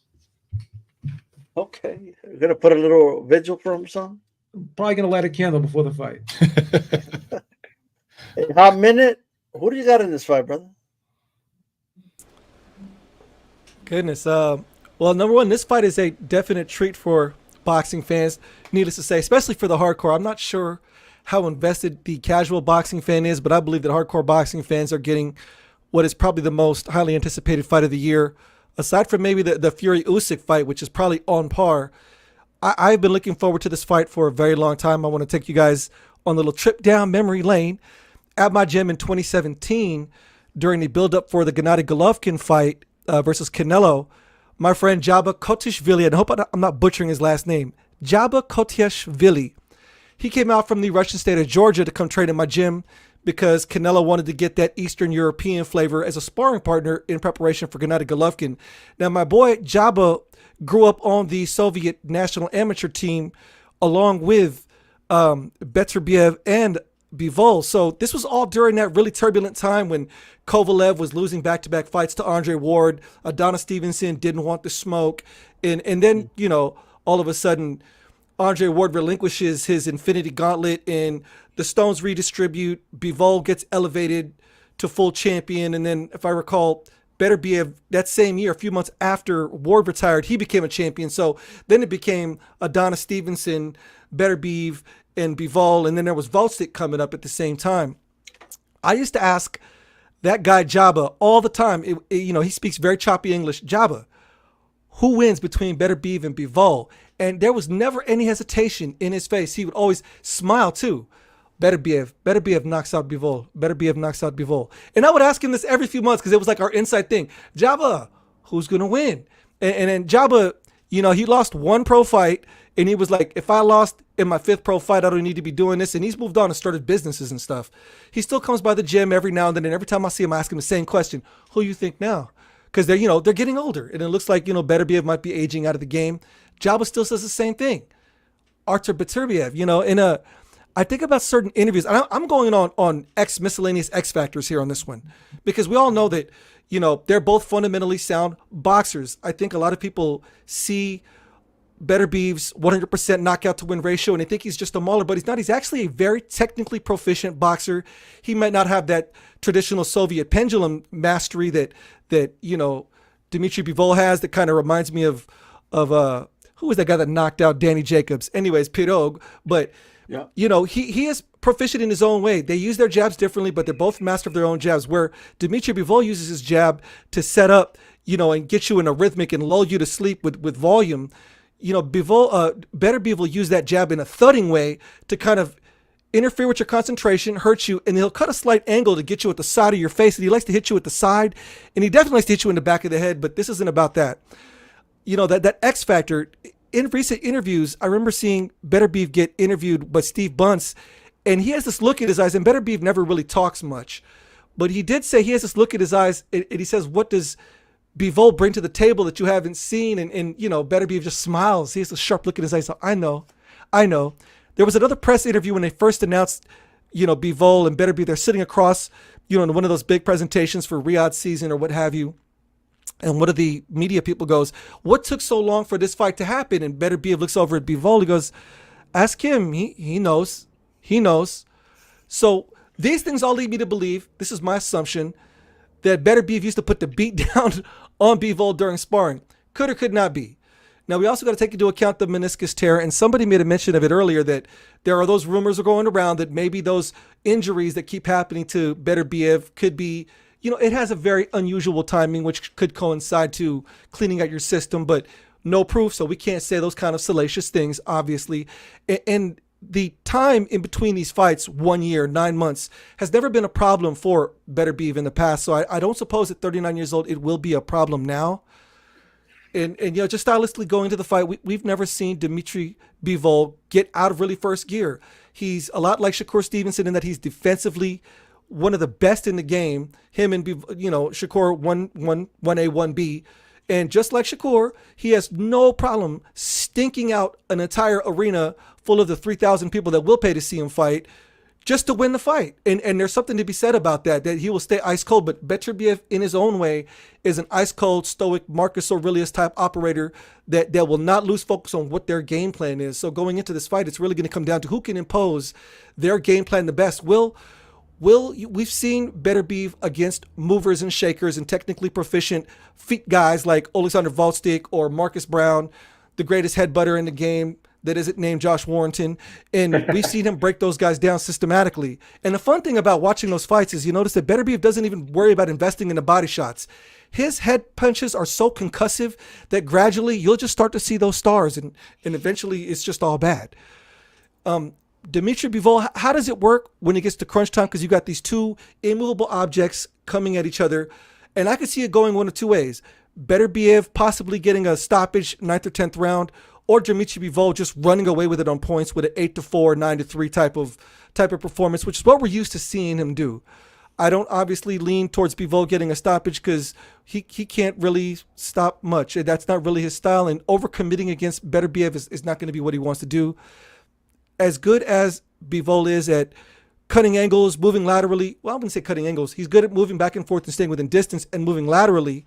Okay. You're going to put a little vigil for him, son? I'm probably going to light a candle before the fight. Hey, Hot Minute, who do you got in this fight, brother? Goodness. Well, number one, this fight is a definite treat for boxing fans, needless to say, especially for the hardcore. I'm not sure how invested the casual boxing fan is, but I believe that hardcore boxing fans are getting what is probably the most highly anticipated fight of the year, aside from maybe the Fury Usyk fight, which is probably on par. I've been looking forward to this fight for a very long time. I want to take you guys on a little trip down memory lane. At my gym in 2017, during the build-up for the Gennady Golovkin fight versus Canelo, my friend Jaba Kotishvili, and I hope I'm not butchering his last name, Jaba Kotishvili, he came out from the Russian state of Georgia to come train in my gym because Canelo wanted to get that Eastern European flavor as a sparring partner in preparation for Gennady Golovkin. Now, my boy Jaba grew up on the Soviet national amateur team along with Beterbiev and Bivol. So this was all during that really turbulent time when Kovalev was losing back-to-back fights to Andre Ward. Adonis Stevenson didn't want the smoke. And then, you know, all of a sudden, Andre Ward relinquishes his Infinity Gauntlet and the Stones redistribute. Bivol gets elevated to full champion. And then, if I recall, Beterbiev, that same year, a few months after Ward retired, he became a champion. So then it became Adonis Stevenson, Beterbiev, and Bivol, and then there was Usyk coming up at the same time. I used to ask that guy Jaba all the time. You know, he speaks very choppy English. Jaba, who wins between Beterbiev and Bivol? And there was never any hesitation in his face. He would always smile too. Beterbiev knocks out Bivol. Beterbiev knocks out Bivol. And I would ask him this every few months because it was like our inside thing. Jaba, who's gonna win? And then Jaba, you know, he lost one pro fight. And he was like, if I lost in my 5th pro fight, I don't need to be doing this. And he's moved on and started businesses and stuff. He still comes by the gym every now and then. And every time I see him, I ask him the same question. Who you think now? Because they're, you know, they're getting older. And it looks like, you know, Beterbiev might be aging out of the game. Jaba still says the same thing. Artur Beterbiev, you know, I think about certain interviews. And I'm going on miscellaneous X factors here on this one. Because we all know that, you know, they're both fundamentally sound boxers. I think a lot of people see Beterbiev's 100% knockout to win ratio, and they think he's just a mauler, but he's not. He's actually a very technically proficient boxer. He might not have that traditional Soviet pendulum mastery that you know Dmitry Bivol has. That kind of reminds me of who was that guy that knocked out Danny Jacobs? Anyways, Pirog. But yeah, you know he is proficient in his own way. They use their jabs differently, but they're both master of their own jabs. Where Dmitry Bivol uses his jab to set up, you know, and get you in a rhythmic and lull you to sleep with volume. You know, Beterbiev will use that jab in a thudding way to kind of interfere with your concentration, hurt you, and he'll cut a slight angle to get you at the side of your face. And he likes to hit you at the side, and he definitely likes to hit you in the back of the head, but this isn't about that. You know, that X factor. In recent interviews, I remember seeing Beterbiev get interviewed by Steve Bunce, and he has this look in his eyes, and Beterbiev never really talks much. But he did say he has this look in his eyes, and he says, what does Bivol bring to the table that you haven't seen? And you know, Beterbiev just smiles. He has a sharp look in his eyes. So I know. There was another press interview when they first announced, you know, Bivol and Beterbiev. They're sitting across, you know, in one of those big presentations for Riyadh season or what have you. And one of the media people goes, what took so long for this fight to happen? And Beterbiev looks over at Bivol. He goes, ask him. He knows. He knows. So these things all lead me to believe, this is my assumption, that Beterbiev used to put the beat down on Bivol during sparring. Could or could not be. Now, we also got to take into account the meniscus tear, and somebody made a mention of it earlier that there are those rumors are going around that maybe those injuries that keep happening to Beterbiev could be, you know, it has a very unusual timing, which could coincide to cleaning out your system, but no proof, so we can't say those kind of salacious things, obviously. And the time in between these fights, 1 year, 9 months, has never been a problem for Beterbiev in the past. So I don't suppose at 39 years old, it will be a problem now. And you know, just stylistically going into the fight, we've never seen Dmitry Bivol get out of really first gear. He's a lot like Shakur Stevenson in that he's defensively one of the best in the game. Him and, you know, Shakur 1A, 1B. And just like Shakur, he has no problem stinking out an entire arena full of the 3,000 people that will pay to see him fight just to win the fight. And there's something to be said about that he will stay ice cold. But Beterbiev, in his own way, is an ice cold, stoic, Marcus Aurelius type operator that will not lose focus on what their game plan is. So going into this fight, it's really going to come down to who can impose their game plan the best. Will We've seen Beterbiev against movers and shakers and technically proficient feet guys like Alexander Volstik or Marcus Brown, the greatest headbutter in the game that isn't named Josh Warrington. And we've seen him break those guys down systematically. And the fun thing about watching those fights is you notice that Beterbiev doesn't even worry about investing in the body shots. His head punches are so concussive that gradually you'll just start to see those stars, and eventually it's just all bad. Dimitri Bivol, how does it work when it gets to crunch time? Because you got these two immovable objects coming at each other, and I could see it going one of two ways. Beterbiev possibly getting a stoppage 9th or 10th round, or Dimitri Bivol just running away with it on points with an 8-4, 9-3 type of performance, which is what we're used to seeing him do. I don't obviously lean towards Bivol getting a stoppage because he can't really stop much. That's not really his style, and overcommitting against Beterbiev is not going to be what he wants to do. As good as Bivol is at cutting angles, moving laterally, well, I wouldn't say cutting angles. He's good at moving back and forth and staying within distance and moving laterally.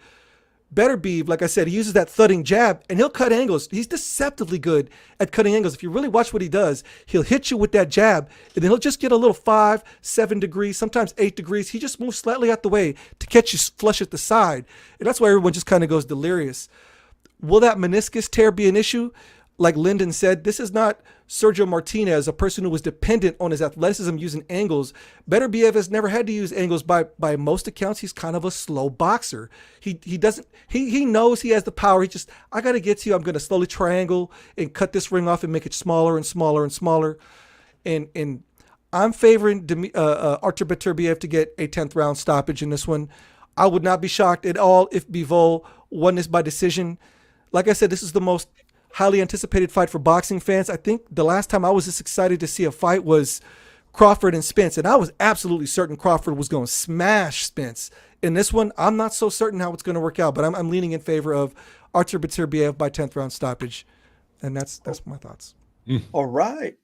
Beterbiev, like I said, he uses that thudding jab, and he'll cut angles. He's deceptively good at cutting angles. If you really watch what he does, he'll hit you with that jab, and then he'll just get a little 5, 7 degrees, sometimes 8 degrees. He just moves slightly out the way to catch you flush at the side, and that's why everyone just kind of goes delirious. Will that meniscus tear be an issue? Like Lyndon said, this is not Sergio Martinez, a person who was dependent on his athleticism using angles. Beterbiev has never had to use angles. By most accounts, he's kind of a slow boxer. He knows he has the power. I got to get to you. I'm going to slowly triangle and cut this ring off and make it smaller and smaller and smaller. And I'm favoring Artur Beterbiev to get a 10th round stoppage in this one. I would not be shocked at all if Bivol won this by decision. Like I said, this is the most highly anticipated fight for boxing fans. I think the last time I was this excited to see a fight was Crawford and Spence, and I was absolutely certain Crawford was going to smash Spence. In this one, I'm not so certain how it's going to work out, but I'm leaning in favor of Artur Beterbiev by 10th round stoppage, and that's my thoughts. All right,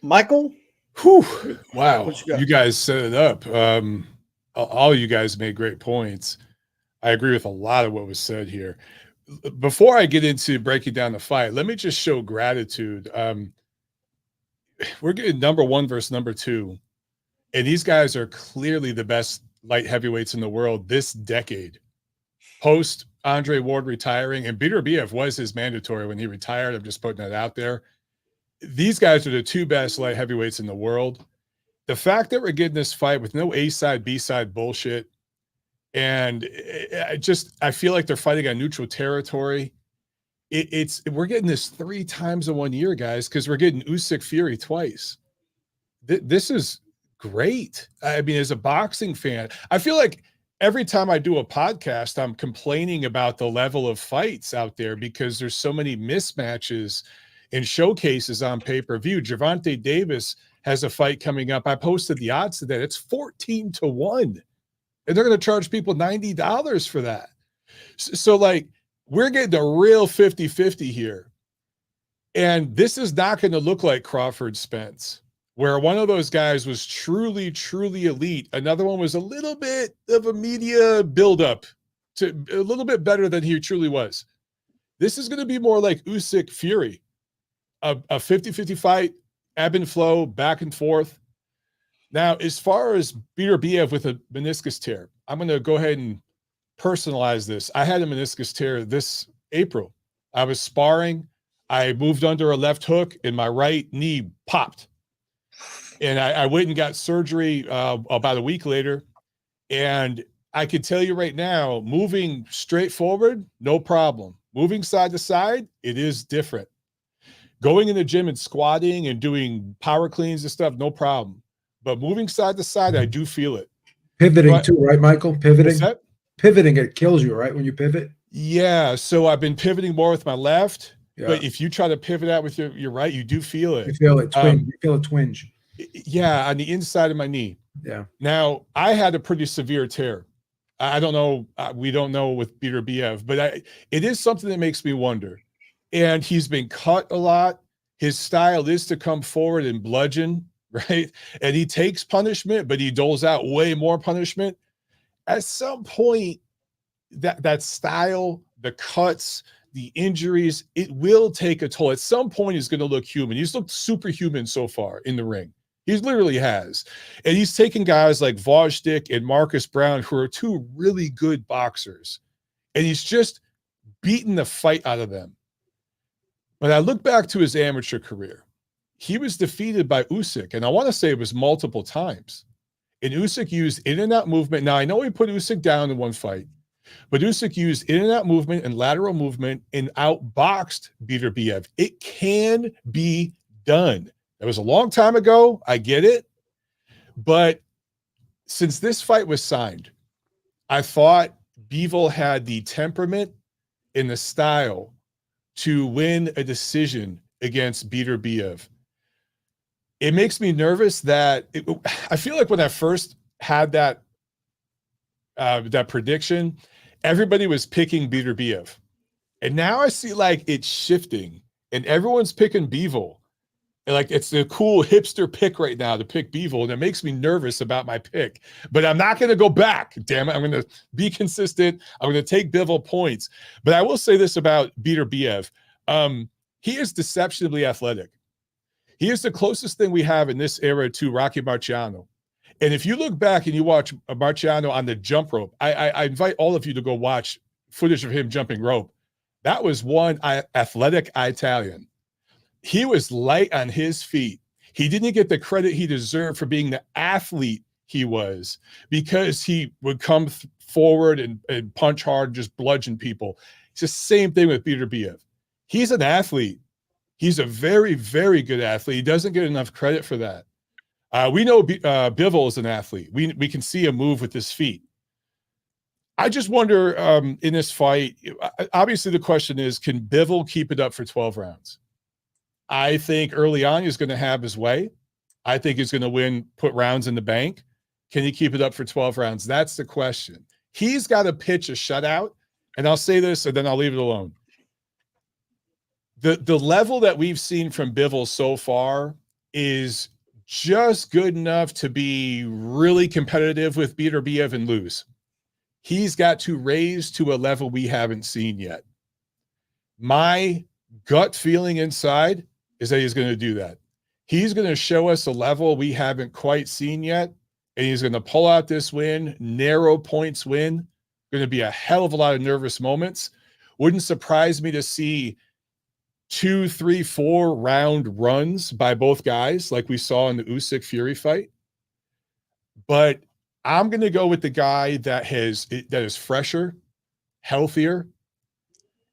Michael. Whew. Wow, you guys set it up. All you guys made great points. I agree with a lot of what was said here. Before I get into breaking down the fight, let me just show gratitude. We're getting number 1 versus number 2, and these guys are clearly the best light heavyweights in the world this decade. Post Andre Ward retiring, and Beterbiev was his mandatory when he retired. I'm just putting that out there. These guys are the 2 best light heavyweights in the world. The fact that we're getting this fight with no A-side, B-side bullshit, and I feel like they're fighting on neutral territory. We're getting this 3 times in 1 year, guys, because we're getting Usyk Fury twice. This is great. I mean, as a boxing fan, I feel like every time I do a podcast, I'm complaining about the level of fights out there because there's so many mismatches and showcases on pay-per-view. Gervonta Davis has a fight coming up. I posted the odds to that. It's 14-1. And they're going to charge people $90 for that. So, like, we're getting a real 50-50 here. And this is not going to look like Crawford Spence, where one of those guys was truly, truly elite. Another one was a little bit of a media buildup, to a little bit better than he truly was. This is going to be more like Usyk Fury, a 50-50 fight, ebb and flow, back and forth. Now, as far as Beterbiev with a meniscus tear, I'm going to go ahead and personalize this. I had a meniscus tear this April. I was sparring. I moved under a left hook, and my right knee popped. And I went and got surgery about a week later. And I can tell you right now, moving straight forward, no problem. Moving side to side, it is different. Going in the gym and squatting and doing power cleans and stuff, no problem. But moving side to side, I do feel it. Pivoting too, right, Michael? Pivoting, it kills you, right, when you pivot? Yeah, so I've been pivoting more with my left, but if you try to pivot out with your right, you do feel it. You feel it, you feel a twinge. Yeah, on the inside of my knee. Yeah. Now, I had a pretty severe tear. I don't know, we don't know with Beterbiev, but it is something that makes me wonder. And he's been cut a lot. His style is to come forward and bludgeon, right? And he takes punishment, but he doles out way more punishment. At some point, that style, the cuts, the injuries, it will take a toll. At some point, he's going to look human. He's looked superhuman so far in the ring. He literally has. And he's taken guys like Bohachuk and Marcus Brown, who are two really good boxers, and he's just beaten the fight out of them. When I look back to his amateur career, he was defeated by Usyk, and I want to say it was multiple times. And Usyk used in and out movement. Now, I know he put Usyk down in one fight, but Usyk used in and out movement and lateral movement and outboxed Beterbiev. It can be done. That was a long time ago. I get it. But since this fight was signed, I thought Bivol had the temperament and the style to win a decision against Beterbiev. It makes me nervous that I feel like when I first had that prediction, everybody was picking Beterbiev. And now I see like it's shifting and everyone's picking Bivol. And like it's a cool hipster pick right now to pick Bivol, and it makes me nervous about my pick. But I'm not going to go back. Damn it. I'm going to be consistent. I'm going to take Bivol points. But I will say this about Beterbiev. He is deceptively athletic. He is the closest thing we have in this era to Rocky Marciano. And if you look back and you watch Marciano on the jump rope, I invite all of you to go watch footage of him jumping rope. That was one athletic Italian. He was light on his feet. He didn't get the credit he deserved for being the athlete he was, because he would come forward and punch hard, just bludgeon people. It's the same thing with Beterbiev. He's an athlete. He's a very, very good athlete. He doesn't get enough credit for that. We know Bivol is an athlete. We can see him move with his feet. I just wonder in this fight, obviously the question is, can Bivol keep it up for 12 rounds? I think early on he's going to have his way. I think he's going to put rounds in the bank. Can he keep it up for 12 rounds? That's the question. He's got to pitch a shutout, and I'll say this and then I'll leave it alone. The level that we've seen from Bivol so far is just good enough to be really competitive with Beterbiev and lose. He's got to raise to a level we haven't seen yet. My gut feeling inside is that he's going to do that. He's going to show us a level we haven't quite seen yet, and he's going to pull out this win, narrow points win. Going to be a hell of a lot of nervous moments. Wouldn't surprise me to see 2, 3, 4 round runs by both guys like we saw in the Usyk Fury fight. But I'm going to go with the guy that is fresher, healthier.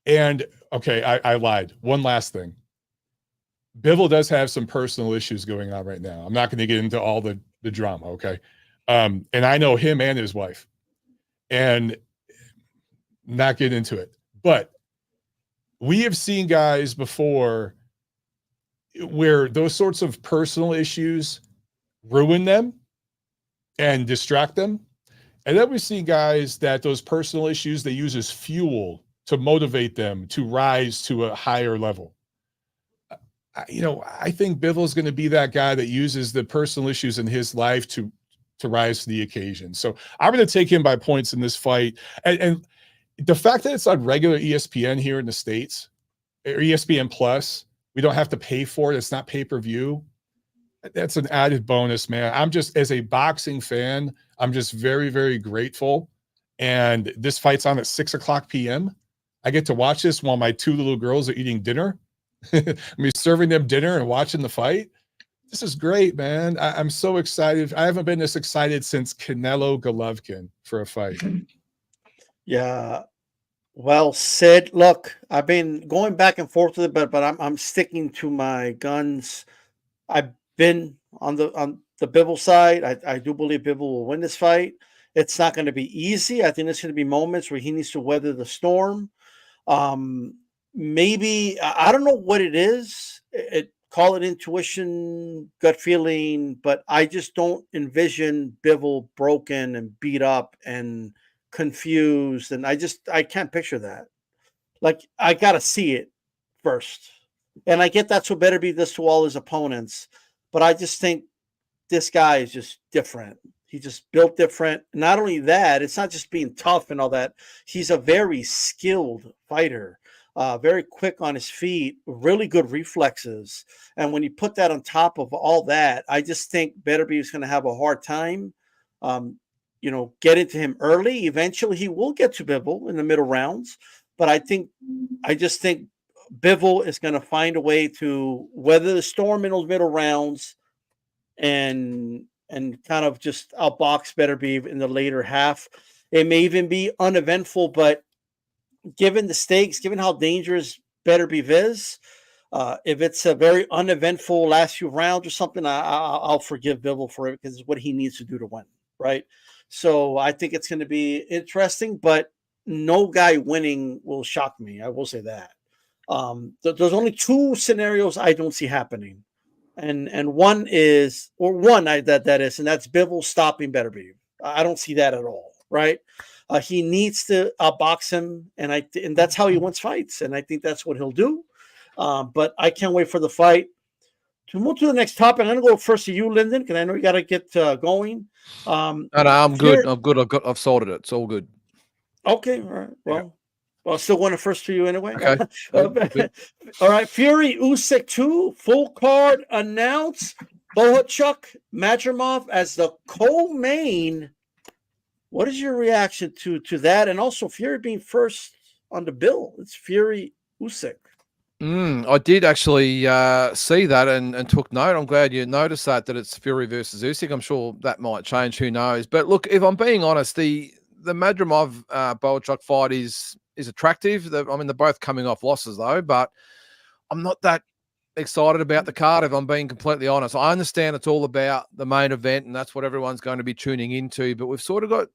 And okay, I lied. One last thing. Bivol does have some personal issues going on right now. I'm not going to get into all the drama, okay? And I know him and his wife. And not get into it. But we have seen guys before where those sorts of personal issues ruin them and distract them. And then we see guys that those personal issues they use as fuel to motivate them to rise to a higher level. I think Bivol is going to be that guy that uses the personal issues in his life to rise to the occasion. So I'm going to take him by points in this fight. And the fact that it's on regular ESPN here in the States, or ESPN Plus, we don't have to pay for it. It's not pay-per-view. That's an added bonus, man. I'm just, as a boxing fan, I'm just very, very grateful. And this fight's on at 6:00 p.m. I get to watch this while my 2 little girls are eating dinner. I'm serving them dinner and watching the fight. This is great, man. I'm so excited. I haven't been this excited since Canelo Golovkin for a fight. Yeah. Well said. Look, I've been going back and forth with it, but I'm sticking to my guns. I've been on the Bivol side. I do believe Bivol will win this fight. It's not going to be easy. I think there's going to be moments where he needs to weather the storm. Maybe I don't know what it is. Call it intuition, gut feeling, but I just don't envision Bivol broken and beat up and confused, and I can't picture that. Like, I gotta see it first, and I get that's what Beterbiev does to all his opponents, but I just think this guy is just different. He just built different. Not only that, it's not just being tough and all that. He's a very skilled fighter, very quick on his feet, really good reflexes. And when you put that on top of all that, I just think Beterbiev is going to have a hard time, getting to him early. Eventually, he will get to Bivol in the middle rounds. But I just think Bivol is going to find a way to weather the storm in those middle rounds and kind of just outbox Beterbiev in the later half. It may even be uneventful, but given the stakes, given how dangerous Beterbiev is, if it's a very uneventful last few rounds or something, I'll forgive Bivol for it because it's what he needs to do to win, right? So I think it's going to be interesting, but no guy winning will shock me. I will say that. There's only two scenarios I don't see happening. And one is, that is, and that's Bivol stopping Beterbiev. I don't see that at all, right? He needs to box him, and that's how he wins fights, and I think that's what he'll do. But I can't wait for the fight. To move to the next topic, I'm going to go first to you, Lyndon, because I know you got to get going. No, I'm good. I'm good. I've sorted it. It's all good. Okay, all right. Well, still going first for you anyway. Okay. All right, Fury Usyk 2, full card announced. Bohachuk, Madrimov as the co-main. What is your reaction to that? And also Fury being first on the bill. It's Fury Usyk. I did actually see that and took note. I'm glad you noticed that it's Fury versus Usyk. I'm sure that might change. Who knows? But look, if I'm being honest, the Madrimov Bohachuk fight is attractive. They're both coming off losses though, but I'm not that excited about the card if I'm being completely honest. I understand it's all about the main event and that's what everyone's going to be tuning into, but we've sort of got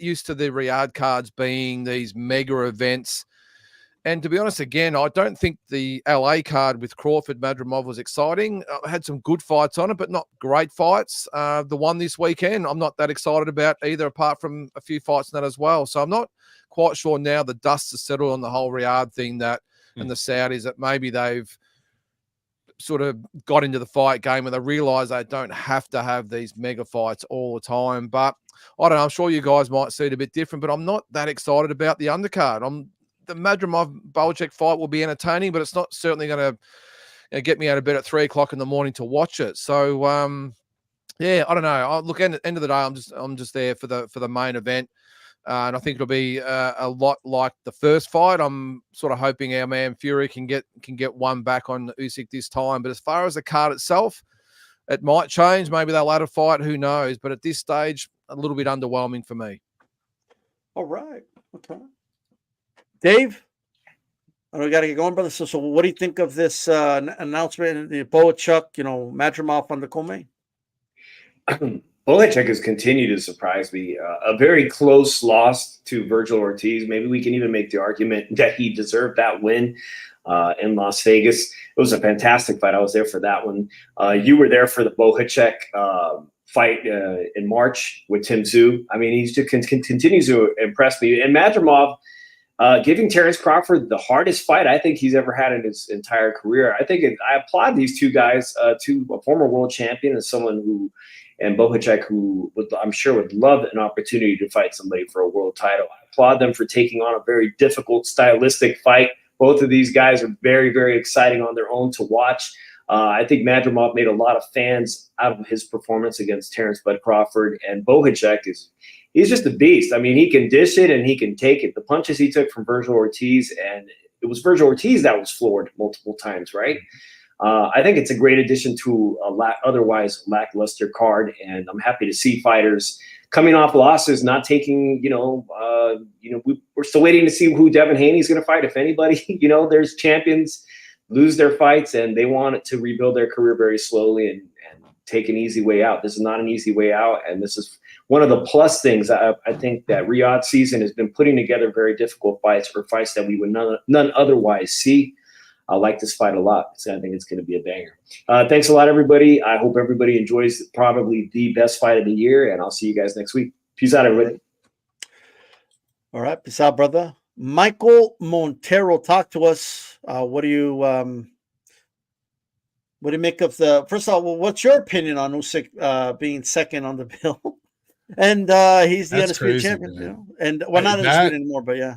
used to the Riyadh cards being these mega events. And to be honest, again, I don't think the LA card with Crawford Madrimov was exciting. I had some good fights on it, but not great fights. The one this weekend, I'm not that excited about either, apart from a few fights in that as well. So I'm not quite sure now the dust has settled on the whole Riyadh thing and the Saudis, that maybe they've sort of got into the fight game and they realize they don't have to have these mega fights all the time. But I don't know, I'm sure you guys might see it a bit different, but I'm not that excited about the undercard. The Madrimov Bohachuk fight will be entertaining, but it's not certainly going to get me out of bed at 3 o'clock in the morning to watch it. So I don't know. Look, end of the day, I'm just there for the main event, and I think it'll be a lot like the first fight. I'm sort of hoping our man Fury can get one back on Usyk this time. But as far as the card itself, it might change. Maybe they'll add a fight. Who knows? But at this stage, a little bit underwhelming for me. All right. Okay. Dave, we got to get going, brother. So what do you think of this announcement? The Bohachuk, Madrimov on the co-main? Bohachuk has continued to surprise me. A very close loss to Virgil Ortiz. Maybe we can even make the argument that he deserved that win in Las Vegas. It was a fantastic fight. I was there for that one. You were there for the Bohachuk fight in March with Tim Tszyu. I mean, he just continues to impress me. And Madrimov, giving Terrence Crawford the hardest fight I think he's ever had in his entire career. I applaud these two guys, to a former world champion and someone and Bohachuk, who I'm sure would love an opportunity to fight somebody for a world title. I applaud them for taking on a very difficult stylistic fight. Both of these guys are very, very exciting on their own to watch. I think Madrimov made a lot of fans out of his performance against Terrence Bud Crawford, and Bohachuk he's just a beast. I mean, he can dish it and he can take it. The punches he took from Virgil Ortiz, and it was Virgil Ortiz that was floored multiple times, right? I think it's a great addition to otherwise lackluster card, and I'm happy to see fighters coming off losses, not taking, we're still waiting to see who Devin Haney's going to fight, if anybody. There's champions lose their fights and they want to rebuild their career very slowly and take an easy way out. This is not an easy way out, and this is one of the plus things. I think that Riyadh season has been putting together very difficult fights, or fights that we would none otherwise see. I like this fight a lot, so I think it's going to be a banger. Thanks a lot, everybody. I hope everybody enjoys probably the best fight of the year, and I'll see you guys next week. Peace out, everybody. All right, peace out, brother. Michael Montero, talk to us. What do you make of the? First of all, what's your opinion on Usyk being second on the bill? And he's the That's undisputed crazy, champion, man. you know? And well, not That undisputed anymore, but yeah.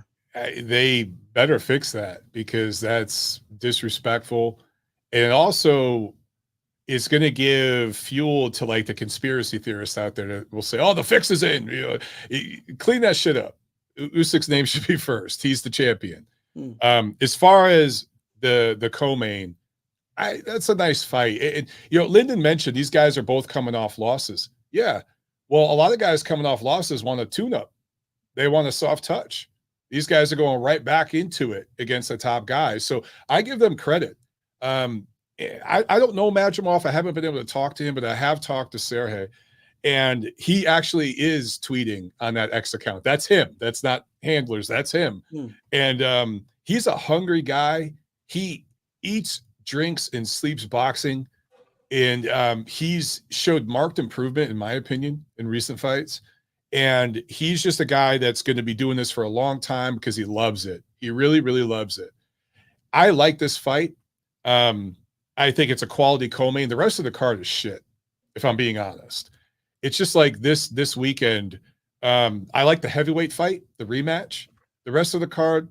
they better fix that because that's disrespectful, and also it's going to give fuel to like the conspiracy theorists out there that will say, "Oh, the fix is in." You know, clean that shit up. Usyk's name should be first. He's the champion. As far as the co-main, that's a nice fight. And you know, Lyndon mentioned these guys are both coming off losses. Yeah. Well, a lot of guys coming off losses want a tune-up. They want a soft touch. These guys are going right back into it against the top guys. So I give them credit. I don't know Madrimov. I haven't been able to talk to him, but I have talked to Sergey. And he actually is tweeting on that X account. That's him. That's not handlers. That's him. And he's a hungry guy. He eats, drinks, and sleeps boxing. And he's showed marked improvement, in my opinion, in recent fights. And he's just a guy that's going to be doing this for a long time because he loves it. He really, really loves it. I like this fight. I think it's a quality co-main. The rest of the card is shit, if I'm being honest. It's just like this weekend. I like the heavyweight fight, the rematch. The rest of the card,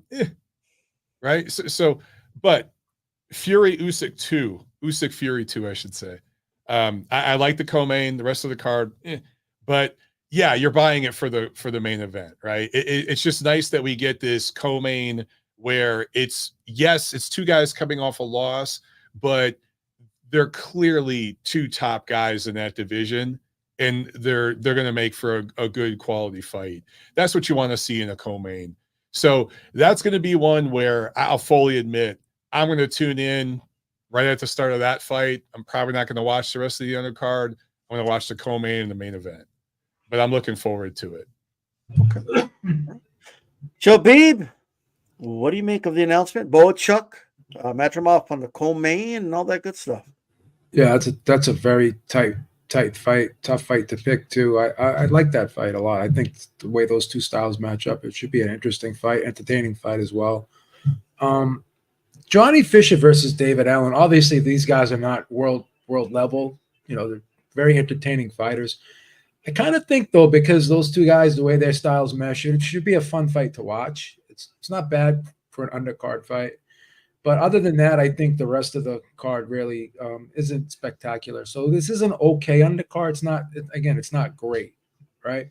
right? But Fury Usyk 2, Usyk Fury 2, I should say. I like the co-main, the rest of the card, but yeah, you're buying it for the main event, right? It's just nice that we get this co-main where it's two guys coming off a loss, but they're clearly two top guys in that division, and they're going to make for a good quality fight. That's what you want to see in a co-main. So that's going to be one where I'll fully admit I'm going to tune in right at the start of that fight. I'm probably not going to watch the rest of the undercard. I'm going to watch the co-main and the main event, but I'm looking forward to it. Okay. Joe Beeb, what do you make of the announcement? Bohachuk, Madrimov on the co-main and all that good stuff. Yeah, that's a very tight fight, tough fight to pick too. I like that fight a lot. I think the way those two styles match up, it should be an interesting fight, entertaining fight as well. Johnny Fisher versus David Allen. Obviously, these guys are not world level. You know, they're very entertaining fighters. I kind of think though, because those two guys, the way their styles mesh, it should be a fun fight to watch. It's not bad for an undercard fight. But other than that, I think the rest of the card really isn't spectacular. So this is an okay undercard. It's not, again, it's not great, right?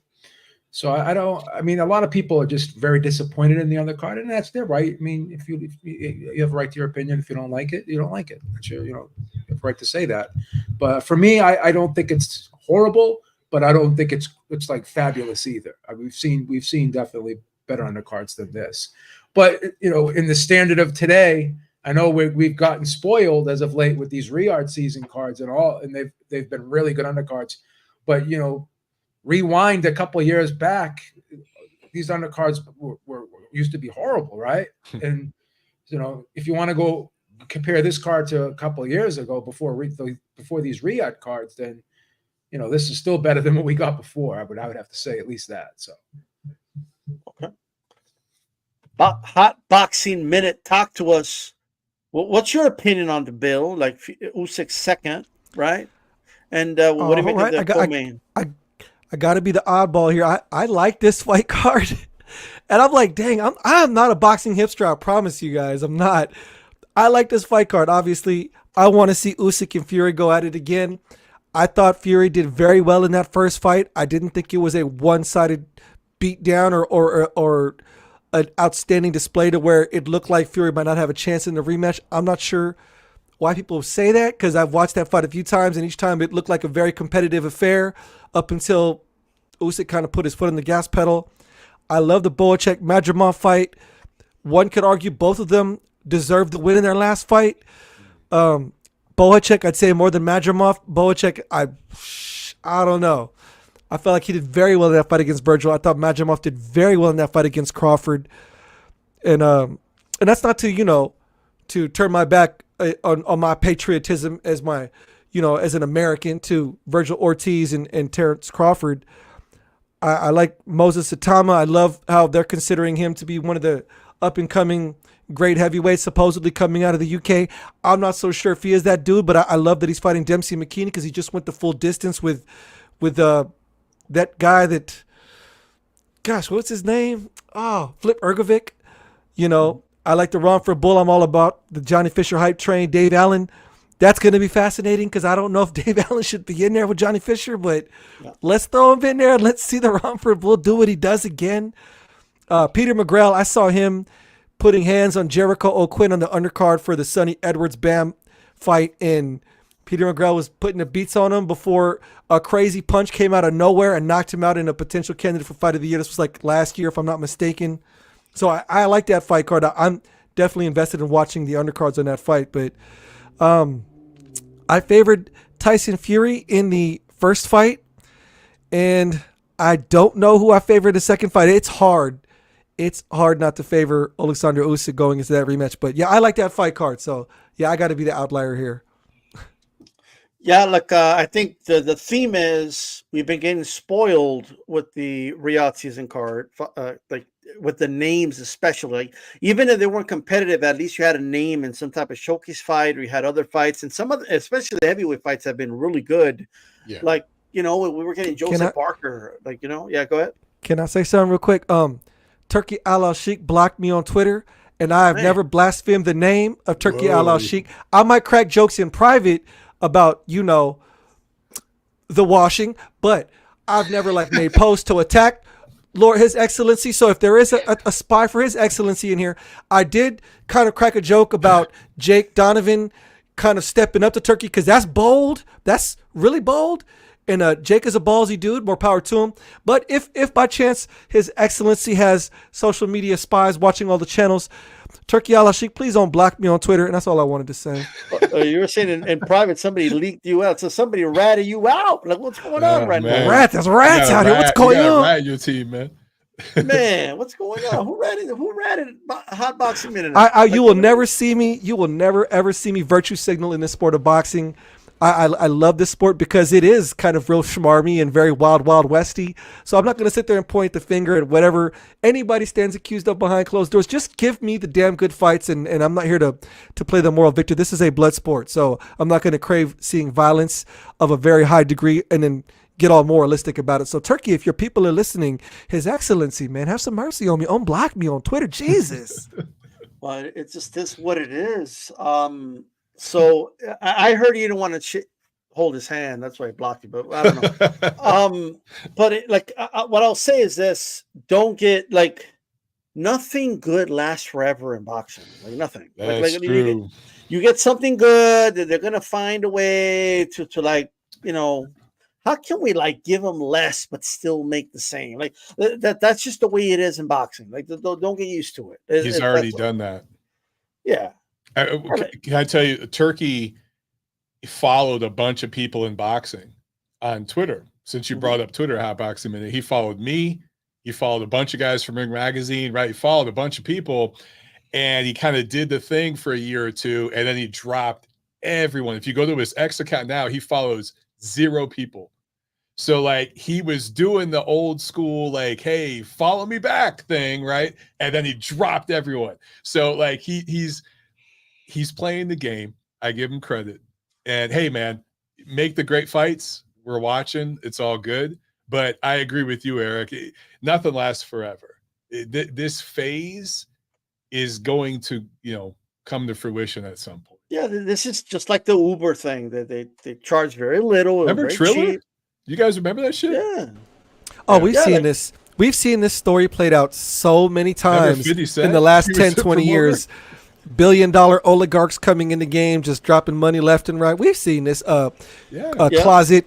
So I mean, a lot of people are just very disappointed in the undercard, and that's their right. I mean, if you have a right to your opinion. If you don't like it, you don't like it. That's your, you have a right to say that. But for me, I don't think it's horrible, but I don't think it's like fabulous either. We've seen definitely better undercards than this. But in the standard of today, I know we've gotten spoiled as of late with these Riyadh season cards and all, and they've been really good undercards. But rewind a couple of years back, these undercards were used to be horrible, right? And if you want to go compare this card to a couple of years ago before these Riyadh cards, then this is still better than what we got before. I would have to say at least that. So okay. Hot Boxing Minute, talk to us. What's your opinion on the bill? Like Usyk's second, right? And what do you make of the co-main? I got to be the oddball here. I like this fight card, and I'm like, dang, I'm not a boxing hipster. I promise you guys, I'm not. I like this fight card. Obviously, I want to see Usyk and Fury go at it again. I thought Fury did very well in that first fight. I didn't think it was a one-sided beatdown or an outstanding display to where it looked like Fury might not have a chance in the rematch. I'm not sure why people say that, because I've watched that fight a few times, and each time it looked like a very competitive affair up until Usyk kind of put his foot on the gas pedal. I love the Bohachuk Madrimov fight. One could argue both of them deserved the win in their last fight. Bohachuk, I'd say more than Madrimov. Bohachuk, I don't know. I felt like he did very well in that fight against Virgil. I thought Madrimov did very well in that fight against Crawford. And that's not to turn my back on my patriotism as as an American to Virgil Ortiz and Terrence Crawford. I like Moses Satama. I love how they're considering him to be one of the up-and-coming great heavyweights supposedly coming out of the UK. I'm not so sure if he is that dude, but I love that he's fighting Dempsey McKinney because he just went the full distance with that guy that, gosh, what's his name? Oh, Flip Ergovic. You know, I like the Romford Bull. I'm all about the Johnny Fisher hype train. Dave Allen. That's going to be fascinating because I don't know if Dave Allen should be in there with Johnny Fisher, but let's throw him in there and let's see the Romford Bull do what he does again. Peter McGrail, I saw him putting hands on Jericho O'Quinn on the undercard for the Sonny Edwards-Bam fight, and Peter McGrail was putting the beats on him before a crazy punch came out of nowhere and knocked him out in a potential candidate for Fight of the Year. This was like last year, if I'm not mistaken. So I like that fight card. I'm definitely invested in watching the undercards on that fight, but I favored Tyson Fury in the first fight, and I don't know who I favored the second fight. It's hard. It's hard not to favor Alexander Usyk going into that rematch. But yeah, I like that fight card. So yeah, I got to be the outlier here. Yeah, look, I think the theme is we've been getting spoiled with the Riyadh season card, like with the names especially. Like, even if they weren't competitive, at least you had a name in some type of showcase fight, or you had other fights, and some of the, especially the heavyweight fights, have been really good. Yeah. Like, you know, we were getting Joseph Parker. Like, you know, yeah, go ahead. Can I say something real quick? Turkey Al-Sheikh blocked me on Twitter, and I have never blasphemed the name of Turkey Al-Sheikh. I might crack jokes in private about, you know, the washing, but I've never like made posts to attack Lord His Excellency. So if there is a spy for His Excellency in here, I did kind of crack a joke about Jake Donovan kind of stepping up to Turkey, because that's bold. That's really bold. And Jake is a ballsy dude. More power to him. But if by chance His Excellency has social media spies watching all the channels, Turkey Al-Sheikh, please don't block me on Twitter. And that's all I wanted to say. You were saying in private somebody leaked you out, so somebody ratted you out. Like, what's going on right now? There's rats out here. What's going on? Rat your team, man. Man, what's going on? Who ratted Hot Boxing Minute? You will never see me. You will never ever see me virtue signal in this sport of boxing. I love this sport because it is kind of real schmarmy and very wild westy. So I'm not going to sit there and point the finger at whatever anybody stands accused of behind closed doors. Just give me the damn good fights, and I'm not here to play the moral victor. This is a blood sport, so I'm not going to crave seeing violence of a very high degree and then get all moralistic about it. So Turkey, if your people are listening, His Excellency, man, have some mercy on me. Unblock me on Twitter. Jesus. Well, it's just this what it is. So I heard you didn't want to hold his hand. That's why he blocked you. But I don't know. But what I'll say is this: don't get like nothing good lasts forever in boxing. Like nothing. That's true. You get something good, they're gonna find a way to like, you know, how can we like give them less but still make the same? Like that's just the way it is in boxing. Like don't get used to it. He's already done that. Yeah. Can I tell you, Turkey followed a bunch of people in boxing on Twitter. Since you brought up Twitter, Hot Boxing Minute, he followed me. He followed a bunch of guys from Ring Magazine, right? He followed a bunch of people, and he kind of did the thing for a year or two, and then he dropped everyone. If you go to his X account now, he follows 0 people. So, like, he was doing the old school, like, hey, follow me back thing, right? And then he dropped everyone. So, like, he's playing the game. I give him credit. And hey, man, make the great fights. We're watching. It's all good. But I agree with you, Eric. Nothing lasts forever. This phase is going to, come to fruition at some point. Yeah, this is just like the Uber thing that they charge very little. Remember Triller? Cheap. You guys remember that shit? Yeah. Oh, we've seen this. We've seen this story played out so many times in the last 10, 20 years. Billion-dollar oligarchs coming in the game, just dropping money left and right. We've seen this. Closet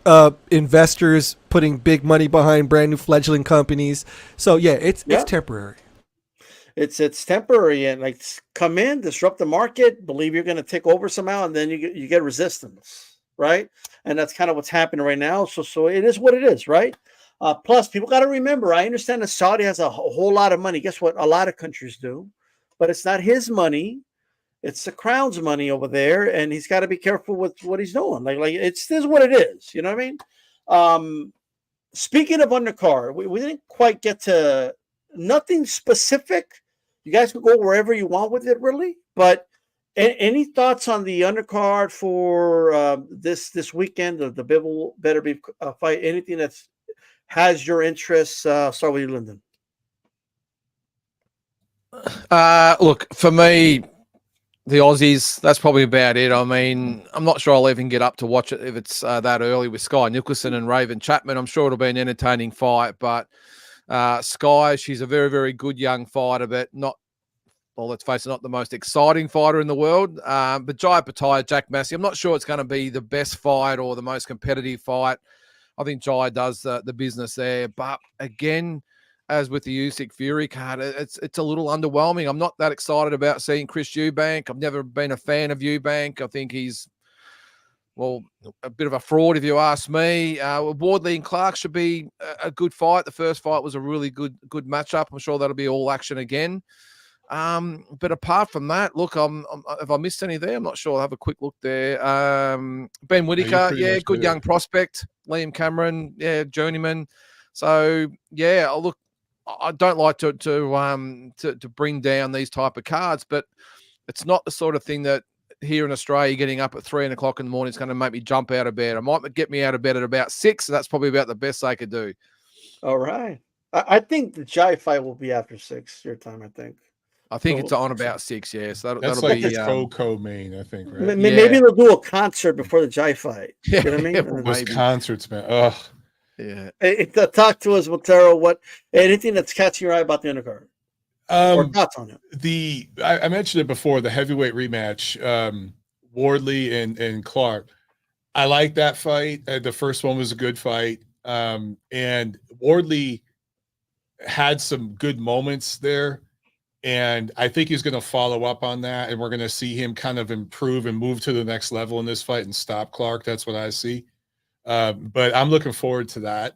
investors putting big money behind brand new fledgling companies. So yeah, it's temporary. It's temporary, and like come in, disrupt the market, believe you're going to take over somehow, and then you get resistance, right? And that's kind of what's happening right now. So it is what it is, right? Plus, people got to remember. I understand that Saudi has a whole lot of money. Guess what? A lot of countries do, but it's not his money. It's the crown's money over there, and he's got to be careful with what he's doing. Like this is what it is. You know what I mean? Speaking of undercard, we didn't quite get to nothing specific. You guys can go wherever you want with it, really. But any thoughts on the undercard for this weekend of the Beterbiev fight? Anything that's has your interests? Start with you, Lyndon. Look, for me, the Aussies, that's probably about it. I mean, I'm not sure I'll even get up to watch it if it's that early with Sky Nicholson and Raven Chapman. I'm sure it'll be an entertaining fight, but Sky, she's a very, very good young fighter, but not, well, let's face it, not the most exciting fighter in the world. But Jai Pattaya, Jack Massey, I'm not sure it's going to be the best fight or the most competitive fight. I think Jai does the business there. But again, as with the Usyk Fury card, it's a little underwhelming. I'm not that excited about seeing Chris Eubank. I've never been a fan of Eubank. I think he's, well, a bit of a fraud if you ask me. Wardley and Clark should be a good fight. The first fight was a really good matchup. I'm sure that'll be all action again. But apart from that, look, have I missed any there? I'm not sure. I'll have a quick look there. Ben Whittaker, yeah, good young prospect. Liam Cameron, yeah, journeyman. So yeah, look, I don't like to bring down these type of cards, but it's not the sort of thing that here in Australia, getting up at 3:00 in the morning is going to make me jump out of bed. It might get me out of bed at about 6. So that's probably about the best they could do. All right. I think the Jai fight will be after 6 your time, I think it's on about 6, yes. That's that'll like be the co-main, I think, right? Maybe they'll do a concert before the Jai fight. You know what I mean? Those concerts, man. Ugh. Yeah. Talk to us, Montero. What anything that's catching your eye about the undercard? Or thoughts on it? I mentioned it before, the heavyweight rematch, Wardley and Clark. I like that fight. The first one was a good fight. And Wardley had some good moments there. And I think he's going to follow up on that. And we're going to see him kind of improve and move to the next level in this fight and stop Clark. That's what I see. But I'm looking forward to that.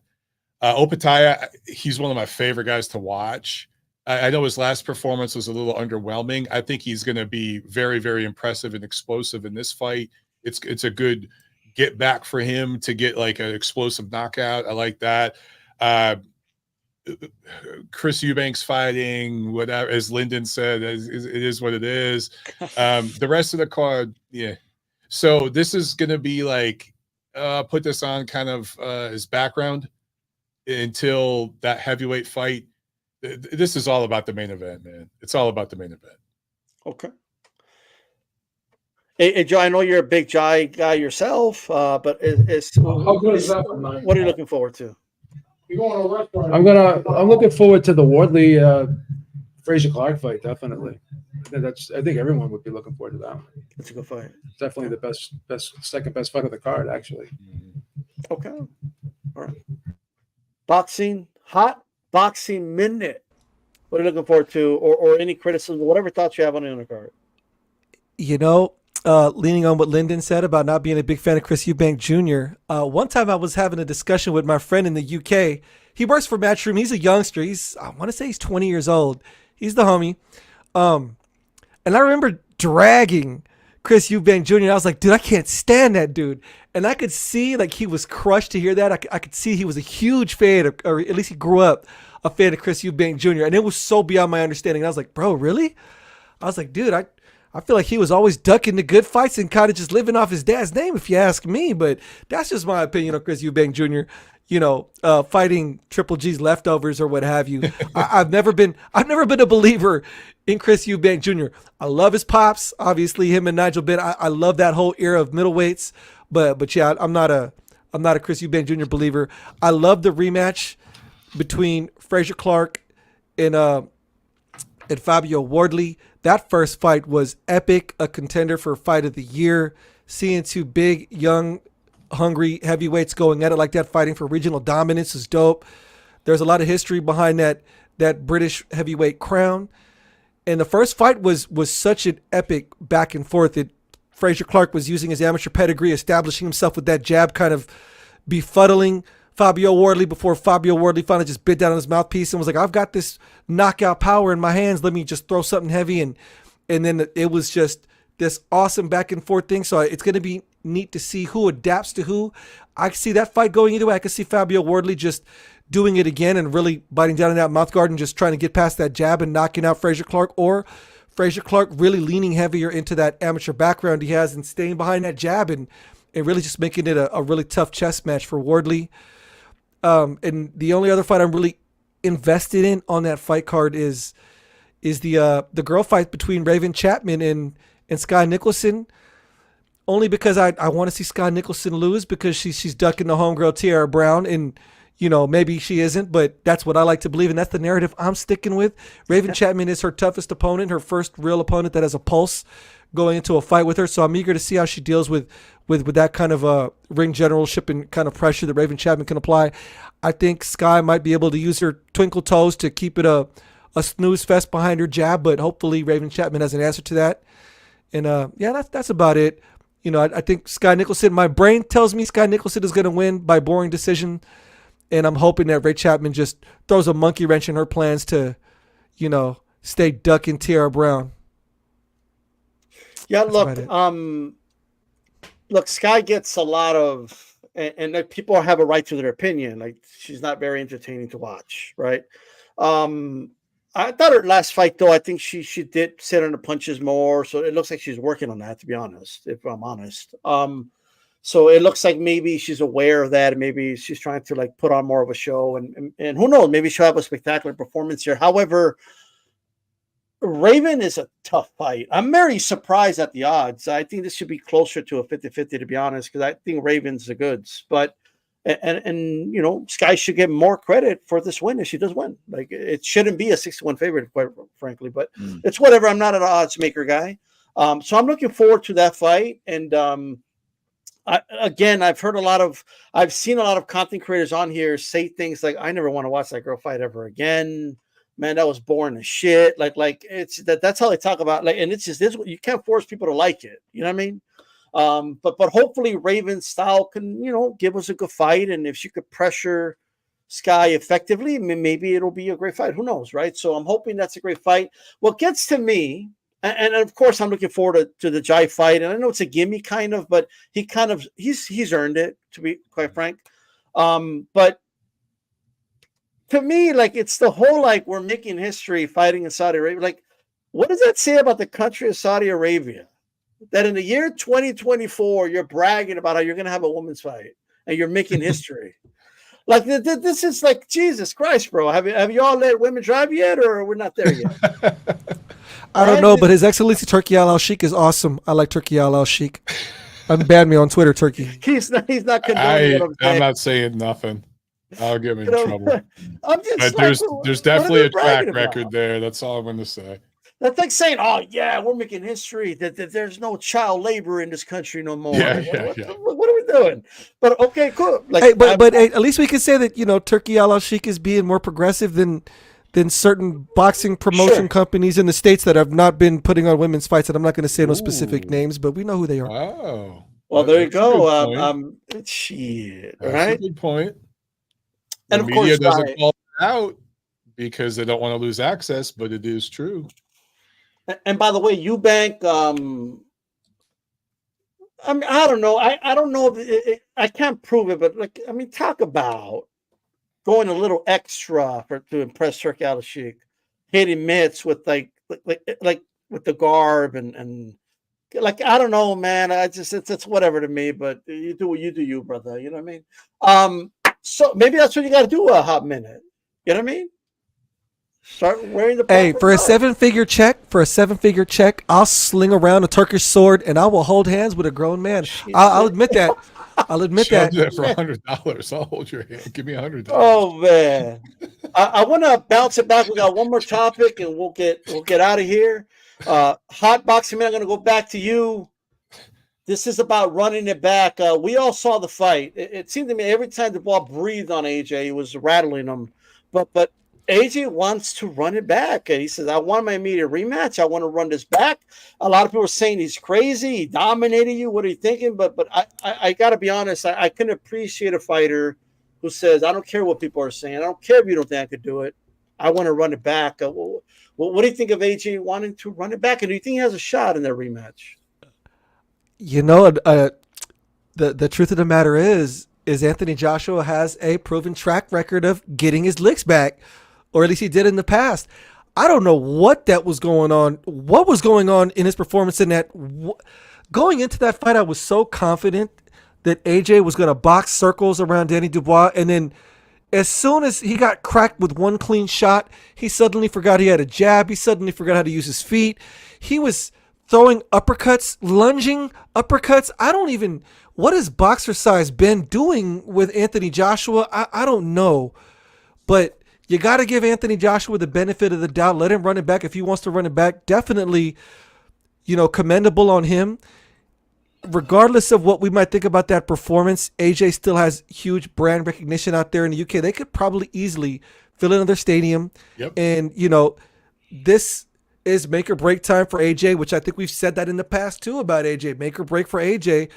Opataya, he's one of my favorite guys to watch. I know his last performance was a little underwhelming. I think he's going to be very, very impressive and explosive in this fight. It's a good get back for him to get like an explosive knockout. I like that. Chris Eubanks fighting, whatever, as Lyndon said, it is what it is. The rest of the card, yeah. So this is going to be like, put this on kind of as background until that heavyweight fight. This is all about the main event, man. It's all about the main event. Okay. Hey, Joe, I know you're a big Jai guy yourself, but what are you looking forward to? I'm looking forward to the Wardley Frazier Clark fight. Definitely, I think everyone would be looking forward to that one. It's a good fight. It's definitely the second best fight of the card, actually. Okay, all right. Hot boxing minute. What are you looking forward to, or any criticism, whatever thoughts you have on the undercard? You know, leaning on what Lyndon said about not being a big fan of Chris Eubank Jr., one time I was having a discussion with my friend in the UK. He works for Matchroom. He's a youngster. I want to say he's 20 years old. He's the homie. And I remember dragging Chris Eubank Jr. I was like, dude, I can't stand that dude. And I could see like he was crushed to hear that. I could see he was a huge fan of, or at least he grew up a fan of Chris Eubank Jr. And it was so beyond my understanding. And I was like, bro, really? I was like, dude, I feel like he was always ducking the good fights and kind of just living off his dad's name, if you ask me. But that's just my opinion on Chris Eubank Jr. You know, fighting Triple G's leftovers or what have you. I've never been a believer in Chris Eubank Jr. I love his pops, obviously him and Nigel Benn. I love that whole era of middleweights. But yeah, I'm not a Chris Eubank Jr. believer. I love the rematch between Frazier Clark and Fabio Wardley. That first fight was epic, a contender for fight of the year. Seeing two big, young, hungry heavyweights going at it like that, fighting for regional dominance is dope. There's a lot of history behind that British heavyweight crown. And the first fight was such an epic back and forth that Frazier Clark was using his amateur pedigree, establishing himself with that jab, kind of befuddling Fabio Wardley before Fabio Wardley finally just bit down on his mouthpiece and was like, I've got this knockout power in my hands. Let me just throw something heavy. And then it was just this awesome back and forth thing. So it's going to be neat to see who adapts to who. I can see that fight going either way. I can see Fabio Wardley just doing it again and really biting down in that mouth guard and just trying to get past that jab and knocking out Frazier Clark, or Frazier Clark really leaning heavier into that amateur background he has and staying behind that jab and really just making it a really tough chess match for Wardley. And the only other fight I'm really invested in on that fight card is the girl fight between Raven Chapman and Sky Nicholson. Only because I want to see Sky Nicholson lose because she's ducking the homegirl Tiara Brown, and maybe she isn't, but that's what I like to believe, and that's the narrative I'm sticking with. Raven Chapman is her toughest opponent, her first real opponent that has a pulse going into a fight with her. So I'm eager to see how she deals with that kind of ring generalship and kind of pressure that Raven Chapman can apply. I think Sky might be able to use her twinkle toes to keep it a snooze fest behind her jab, but hopefully Raven Chapman has an answer to that. And that's about it. I think Sky Nicholson, my brain tells me Sky Nicholson is going to win by boring decision. And I'm hoping that Ray Chapman just throws a monkey wrench in her plans to, stay ducking Tiara Brown. Yeah, That's look, Sky gets a lot of, and people have a right to their opinion. Like, she's not very entertaining to watch, right? I thought her last fight, though, I think she did sit on the punches more. So it looks like she's working on that, to be honest, if I'm honest. So it looks like maybe she's aware of that. And maybe she's trying to put on more of a show. And who knows, maybe she'll have a spectacular performance here. However, Raven is a tough fight. I'm very surprised at the odds. I think this should be closer to a 50-50, to be honest, because I think Raven's the goods. But and Sky should get more credit for this win if she does win. Like, it shouldn't be a 6-1 favorite, quite frankly, but it's whatever. I'm not an odds maker guy. So I'm looking forward to that fight. And I've seen a lot of content creators on here say things like, I never want to watch that girl fight ever again. Man, that was boring as shit. Like it's that's how they talk about, and it's just this, you can't force people to like it. You know what I mean? But hopefully Raven's style can, give us a good fight. And if she could pressure Sky effectively, maybe it'll be a great fight. Who knows, right? So I'm hoping that's a great fight. What gets to me, and of course I'm looking forward to the Jai fight. And I know it's a gimme kind of, but he's earned it, to be quite frank. But to me, it's the whole, we're making history fighting in Saudi Arabia. What does that say about the country of Saudi Arabia? That in the year 2024, you're bragging about how you're going to have a women's fight and you're making history. This is Jesus Christ, bro. Have you all let women drive yet, or we're not there yet? I don't know, but His Excellency Turki Al Sheikh is awesome. I like Turki Al Sheikh. Unban me on Twitter, Turkey. He's not condoning what I'm not saying nothing. I'll get him in trouble. But there's definitely a track record there. That's all I'm going to say. That's like saying, "Oh yeah, we're making history. That there's no child labor in this country no more." Yeah. What are we doing? But okay, cool. But at least we can say that Turki Al Sheikh is being more progressive than certain boxing promotion companies in the States that have not been putting on women's fights. And I'm not going to say no specific names, but we know who they are. Oh, well, there you go. Shit, that's right? a good point. And the of course, media doesn't call it out because they don't want to lose access, but it is true. And by the way, Eubank, I don't know. I don't know if I can't prove it, but talk about going a little extra to impress Turki Al Sheikh, hitting mitts with like with the garb and I don't know, man. It's whatever to me. But you do what you do, brother. You know what I mean? So maybe that's what you got to do a hot minute. You know what I mean? Start wearing the. Hey, for a seven-figure check, I'll sling around a Turkish sword and I will hold hands with a grown man. I'll admit that. I'll admit I'll that. do that for $100. I'll hold your hand. Give me $100. Oh man, I want to bounce it back. We got one more topic, and we'll get out of here. Hot boxing man, I'm going to go back to you. This is about running it back. We all saw the fight. It seemed to me every time the ball breathed on AJ, it was rattling him. But AJ wants to run it back. And he says, I want my immediate rematch. I want to run this back. A lot of people are saying he's crazy. He dominated you. What are you thinking? But I got to be honest. I can appreciate a fighter who says, I don't care what people are saying. I don't care if you don't think I could do it. I want to run it back. What do you think of AJ wanting to run it back? And do you think he has a shot in their rematch? The truth of the matter is Anthony Joshua has a proven track record of getting his licks back, or at least he did in the past. I don't know what was going on in his performance in that. Going into that fight, I was so confident that AJ was going to box circles around Danny Dubois, and then as soon as he got cracked with one clean shot, he suddenly forgot he had a jab. He suddenly forgot how to use his feet. He was throwing uppercuts, lunging uppercuts. What has Boxer Size been doing with Anthony Joshua? I don't know. But you got to give Anthony Joshua the benefit of the doubt. Let him run it back if he wants to run it back. Definitely, commendable on him. Regardless of what we might think about that performance, AJ still has huge brand recognition out there in the UK. They could probably easily fill another stadium. Yep. And, this is make or break time for AJ, which I think we've said that in the past too about AJ. Make or break for AJ.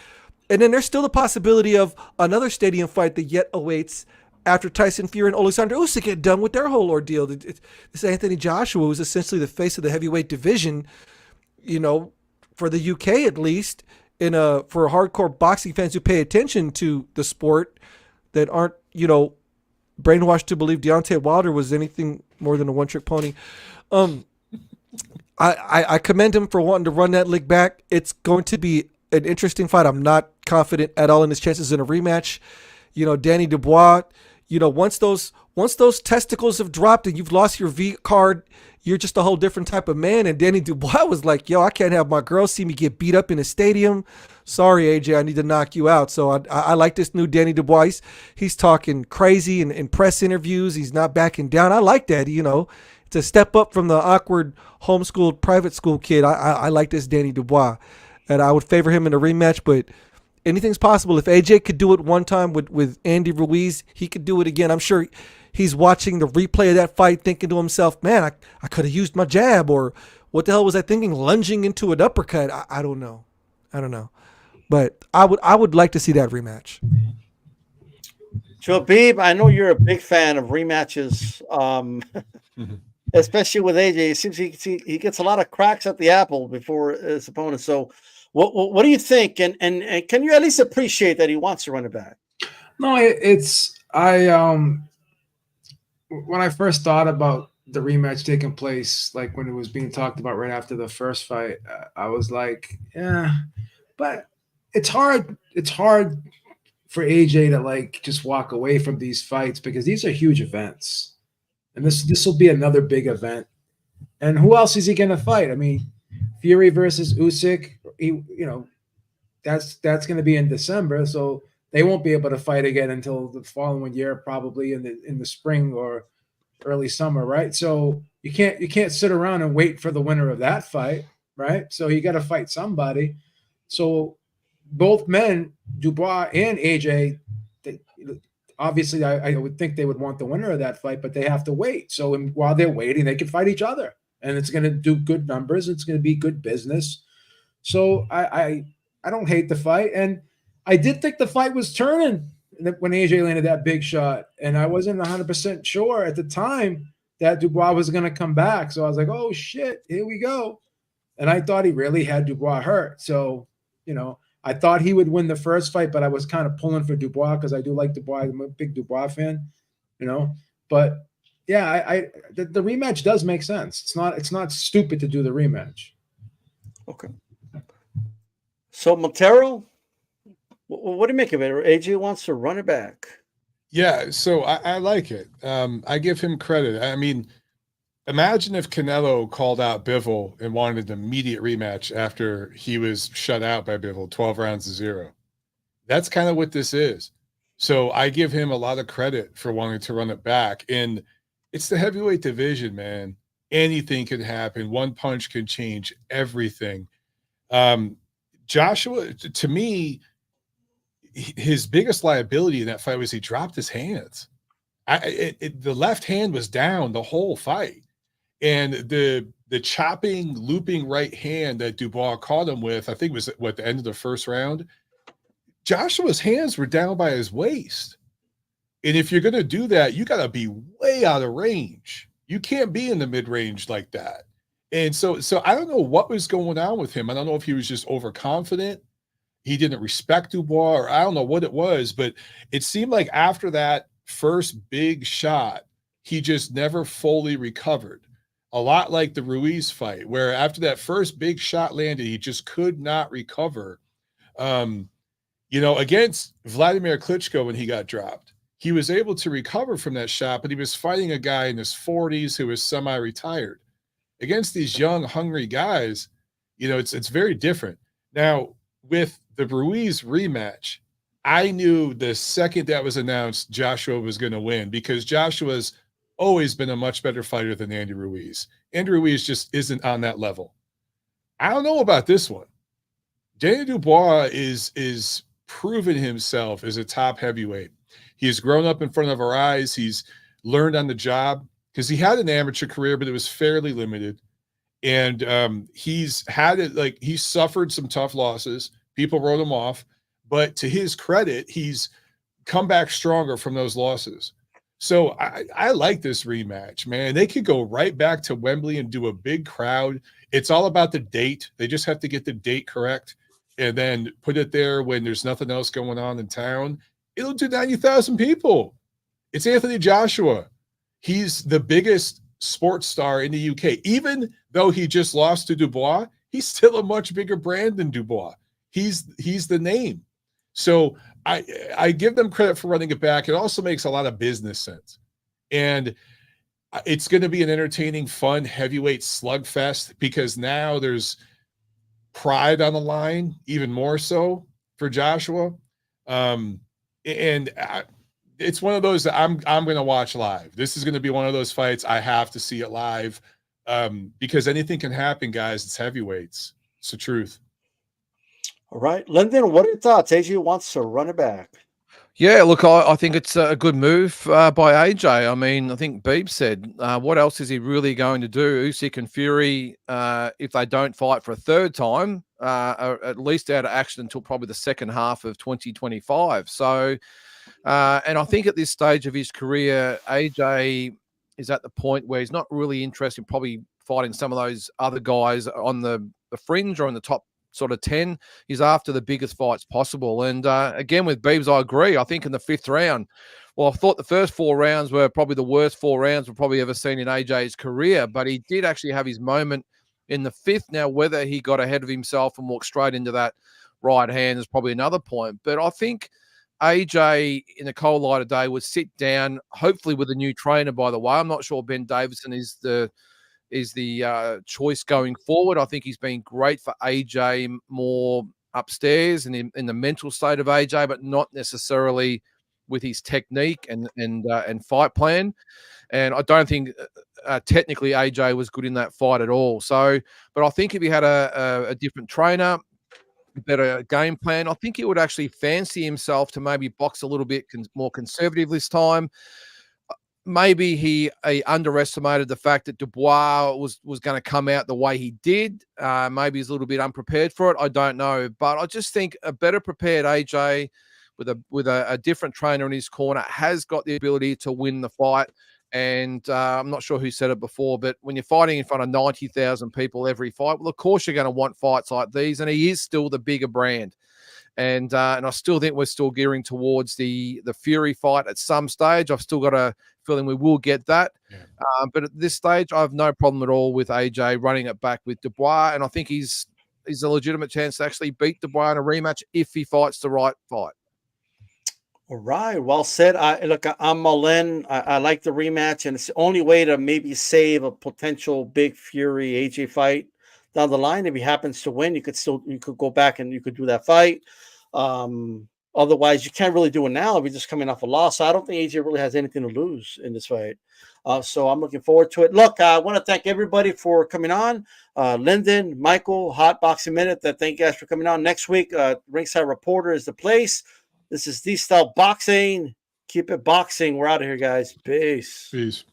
And then there's still the possibility of another stadium fight that yet awaits after Tyson Fury and Alexander Usyk get done with their whole ordeal. This Anthony Joshua, who's essentially the face of the heavyweight division, for the UK at least, for hardcore boxing fans who pay attention to the sport that aren't, brainwashed to believe Deontay Wilder was anything more than a one-trick pony. I commend him for wanting to run that leg back. It's going to be an interesting fight. I'm not confident at all in his chances in a rematch. Danny Dubois, once those testicles have dropped and you've lost your V card, you're just a whole different type of man. And Danny Dubois was like, yo, I can't have my girl see me get beat up in a stadium. Sorry, AJ, I need to knock you out. So I like this new Danny Dubois. He's talking crazy in press interviews. He's not backing down. I like that, It's a step up from the awkward homeschooled private school kid. I like this Danny Dubois. And I would favor him in a rematch, but anything's possible. If AJ could do it one time with Andy Ruiz, he could do it again. I'm sure he's watching the replay of that fight thinking to himself, man, I could have used my jab, or what the hell was I thinking, lunging into an uppercut? I don't know. But I would like to see that rematch. Joe Beeb, I know you're a big fan of rematches, especially with AJ. It seems he gets a lot of cracks at the apple before his opponent. So what do you think? And can you at least appreciate that he wants to run it back? No, when I first thought about the rematch taking place, like when it was being talked about right after the first fight, I was like, yeah, but it's hard. It's hard for AJ to just walk away from these fights because these are huge events, and this will be another big event. And who else is he going to fight? I mean, Fury versus Usyk, that's going to be in December, so they won't be able to fight again until the following year, probably in the spring or early summer, right? So you can't sit around and wait for the winner of that fight, right? So you got to fight somebody. So both men, Dubois and AJ, obviously I would think they would want the winner of that fight, but they have to wait. So while they're waiting, they can fight each other, and it's going to do good numbers. It's going to be good business. So I don't hate the fight, and I did think the fight was turning when AJ landed that big shot, and I wasn't 100% sure at the time that Dubois was going to come back. So I was like, oh shit, here we go. And I thought he really had Dubois hurt. So, I thought he would win the first fight, but I was kind of pulling for Dubois because I do like Dubois. I'm a big Dubois fan, But yeah, the rematch does make sense. It's not stupid to do the rematch. Okay. So Montero, what do you make of it? AJ wants to run it back. Yeah, so I like it. I give him credit. I mean, imagine if Canelo called out Bivol and wanted an immediate rematch after he was shut out by Bivol 12 rounds to 0. That's kind of what this is. So I give him a lot of credit for wanting to run it back. And it's the heavyweight division, man. Anything can happen. One punch can change everything. Joshua, to me, his biggest liability in that fight was he dropped his hands. The left hand was down the whole fight. And the chopping, looping right hand that Dubois caught him with, I think was at the end of the first round, Joshua's hands were down by his waist. And if you're going to do that, you got to be way out of range. You can't be in the mid-range like that. And so I don't know what was going on with him. I don't know if he was just overconfident. He didn't respect Dubois, or I don't know what it was, but it seemed like after that first big shot, he just never fully recovered. A lot like the Ruiz fight, where after that first big shot landed, he just could not recover. Against Vladimir Klitschko when he got dropped, he was able to recover from that shot, but he was fighting a guy in his 40s who was semi-retired. Against these young, hungry guys, you know, it's very different. Now, with the Ruiz rematch, I knew the second that was announced, Joshua was going to win, because Joshua's always been a much better fighter than Andy Ruiz. Andy Ruiz just isn't on that level. I don't know about this one. Danny Dubois is proven himself as a top heavyweight. He's grown up in front of our eyes. He's learned on the job, because he had an amateur career, but it was fairly limited. And he's had it, like, he suffered some tough losses. People wrote him off. But to his credit, he's come back stronger from those losses. So I like this rematch, man. They could go right back to Wembley and do a big crowd. It's all about the date. They just have to get the date correct and then put it there when there's nothing else going on in town. It'll do 90,000 people. It's Anthony Joshua. He's the biggest sports star in the UK. Even though he just lost to Dubois, he's still a much bigger brand than Dubois. He's the name. So I give them credit for running it back. It also makes a lot of business sense. And it's going to be an entertaining, fun, heavyweight slugfest, because now there's pride on the line, even more so for Joshua. It's one of those that I'm going to watch live. This is going to be one of those fights I have to see it live, because anything can happen, guys. It's heavyweights. It's the truth. All right, Lyndon, what are your thoughts? AJ wants to run it back. Yeah, look, I think it's a good move by AJ. I mean, I think Beeb said, what else is he really going to do? Usyk and Fury, if they don't fight for a third time, are at least out of action until probably the second half of 2025. So, and I think at this stage of his career, AJ is at the point where he's not really interested in probably fighting some of those other guys on the fringe or in the top sort of 10. He's after the biggest fights possible. And again, with Beebs, I agree. I think in the 5th round, well, I thought the first 4 rounds were probably the worst 4 rounds we've probably ever seen in AJ's career, but he did actually have his moment in the 5th. Now, whether he got ahead of himself and walked straight into that right hand is probably another point. But I think AJ in the cold light of day would sit down, hopefully with a new trainer, by the way. I'm not sure Ben Davison is the choice going forward. I think he's been great for AJ more upstairs and in the mental state of AJ, but not necessarily with his technique and fight plan. And I don't think technically AJ was good in that fight at all. So, but I think if he had a different trainer, a better game plan, I think he would actually fancy himself to maybe box a little bit more conservative this time. Maybe he underestimated the fact that Dubois was going to come out the way he did. Maybe he's a little bit unprepared for it. I don't know. But I just think a better prepared AJ with a different trainer in his corner has got the ability to win the fight. And I'm not sure who said it before, but when you're fighting in front of 90,000 people every fight, well, of course you're going to want fights like these. And he is still the bigger brand. And I still think we're still gearing towards the Fury fight at some stage. I've still got a feeling we will get that. Yeah. But at this stage, I have no problem at all with AJ running it back with Dubois. And I think he's a legitimate chance to actually beat Dubois in a rematch if he fights the right fight. All right, well said. I'm all in. I like the rematch, and it's the only way to maybe save a potential big Fury AJ fight down the line. If he happens to win, you could go back and you could do that fight. Otherwise, you can't really do it now if you're just coming off a loss. So I don't think AJ really has anything to lose in this fight. So I'm looking forward to it. Look, I want to thank everybody for coming on. Lyndon, Michael, Hot Boxing Minute. Thank you guys for coming on. Next week, Ringside Reporter is the place. This is D-Style Boxing. Keep it boxing. We're out of here, guys. Peace. Peace.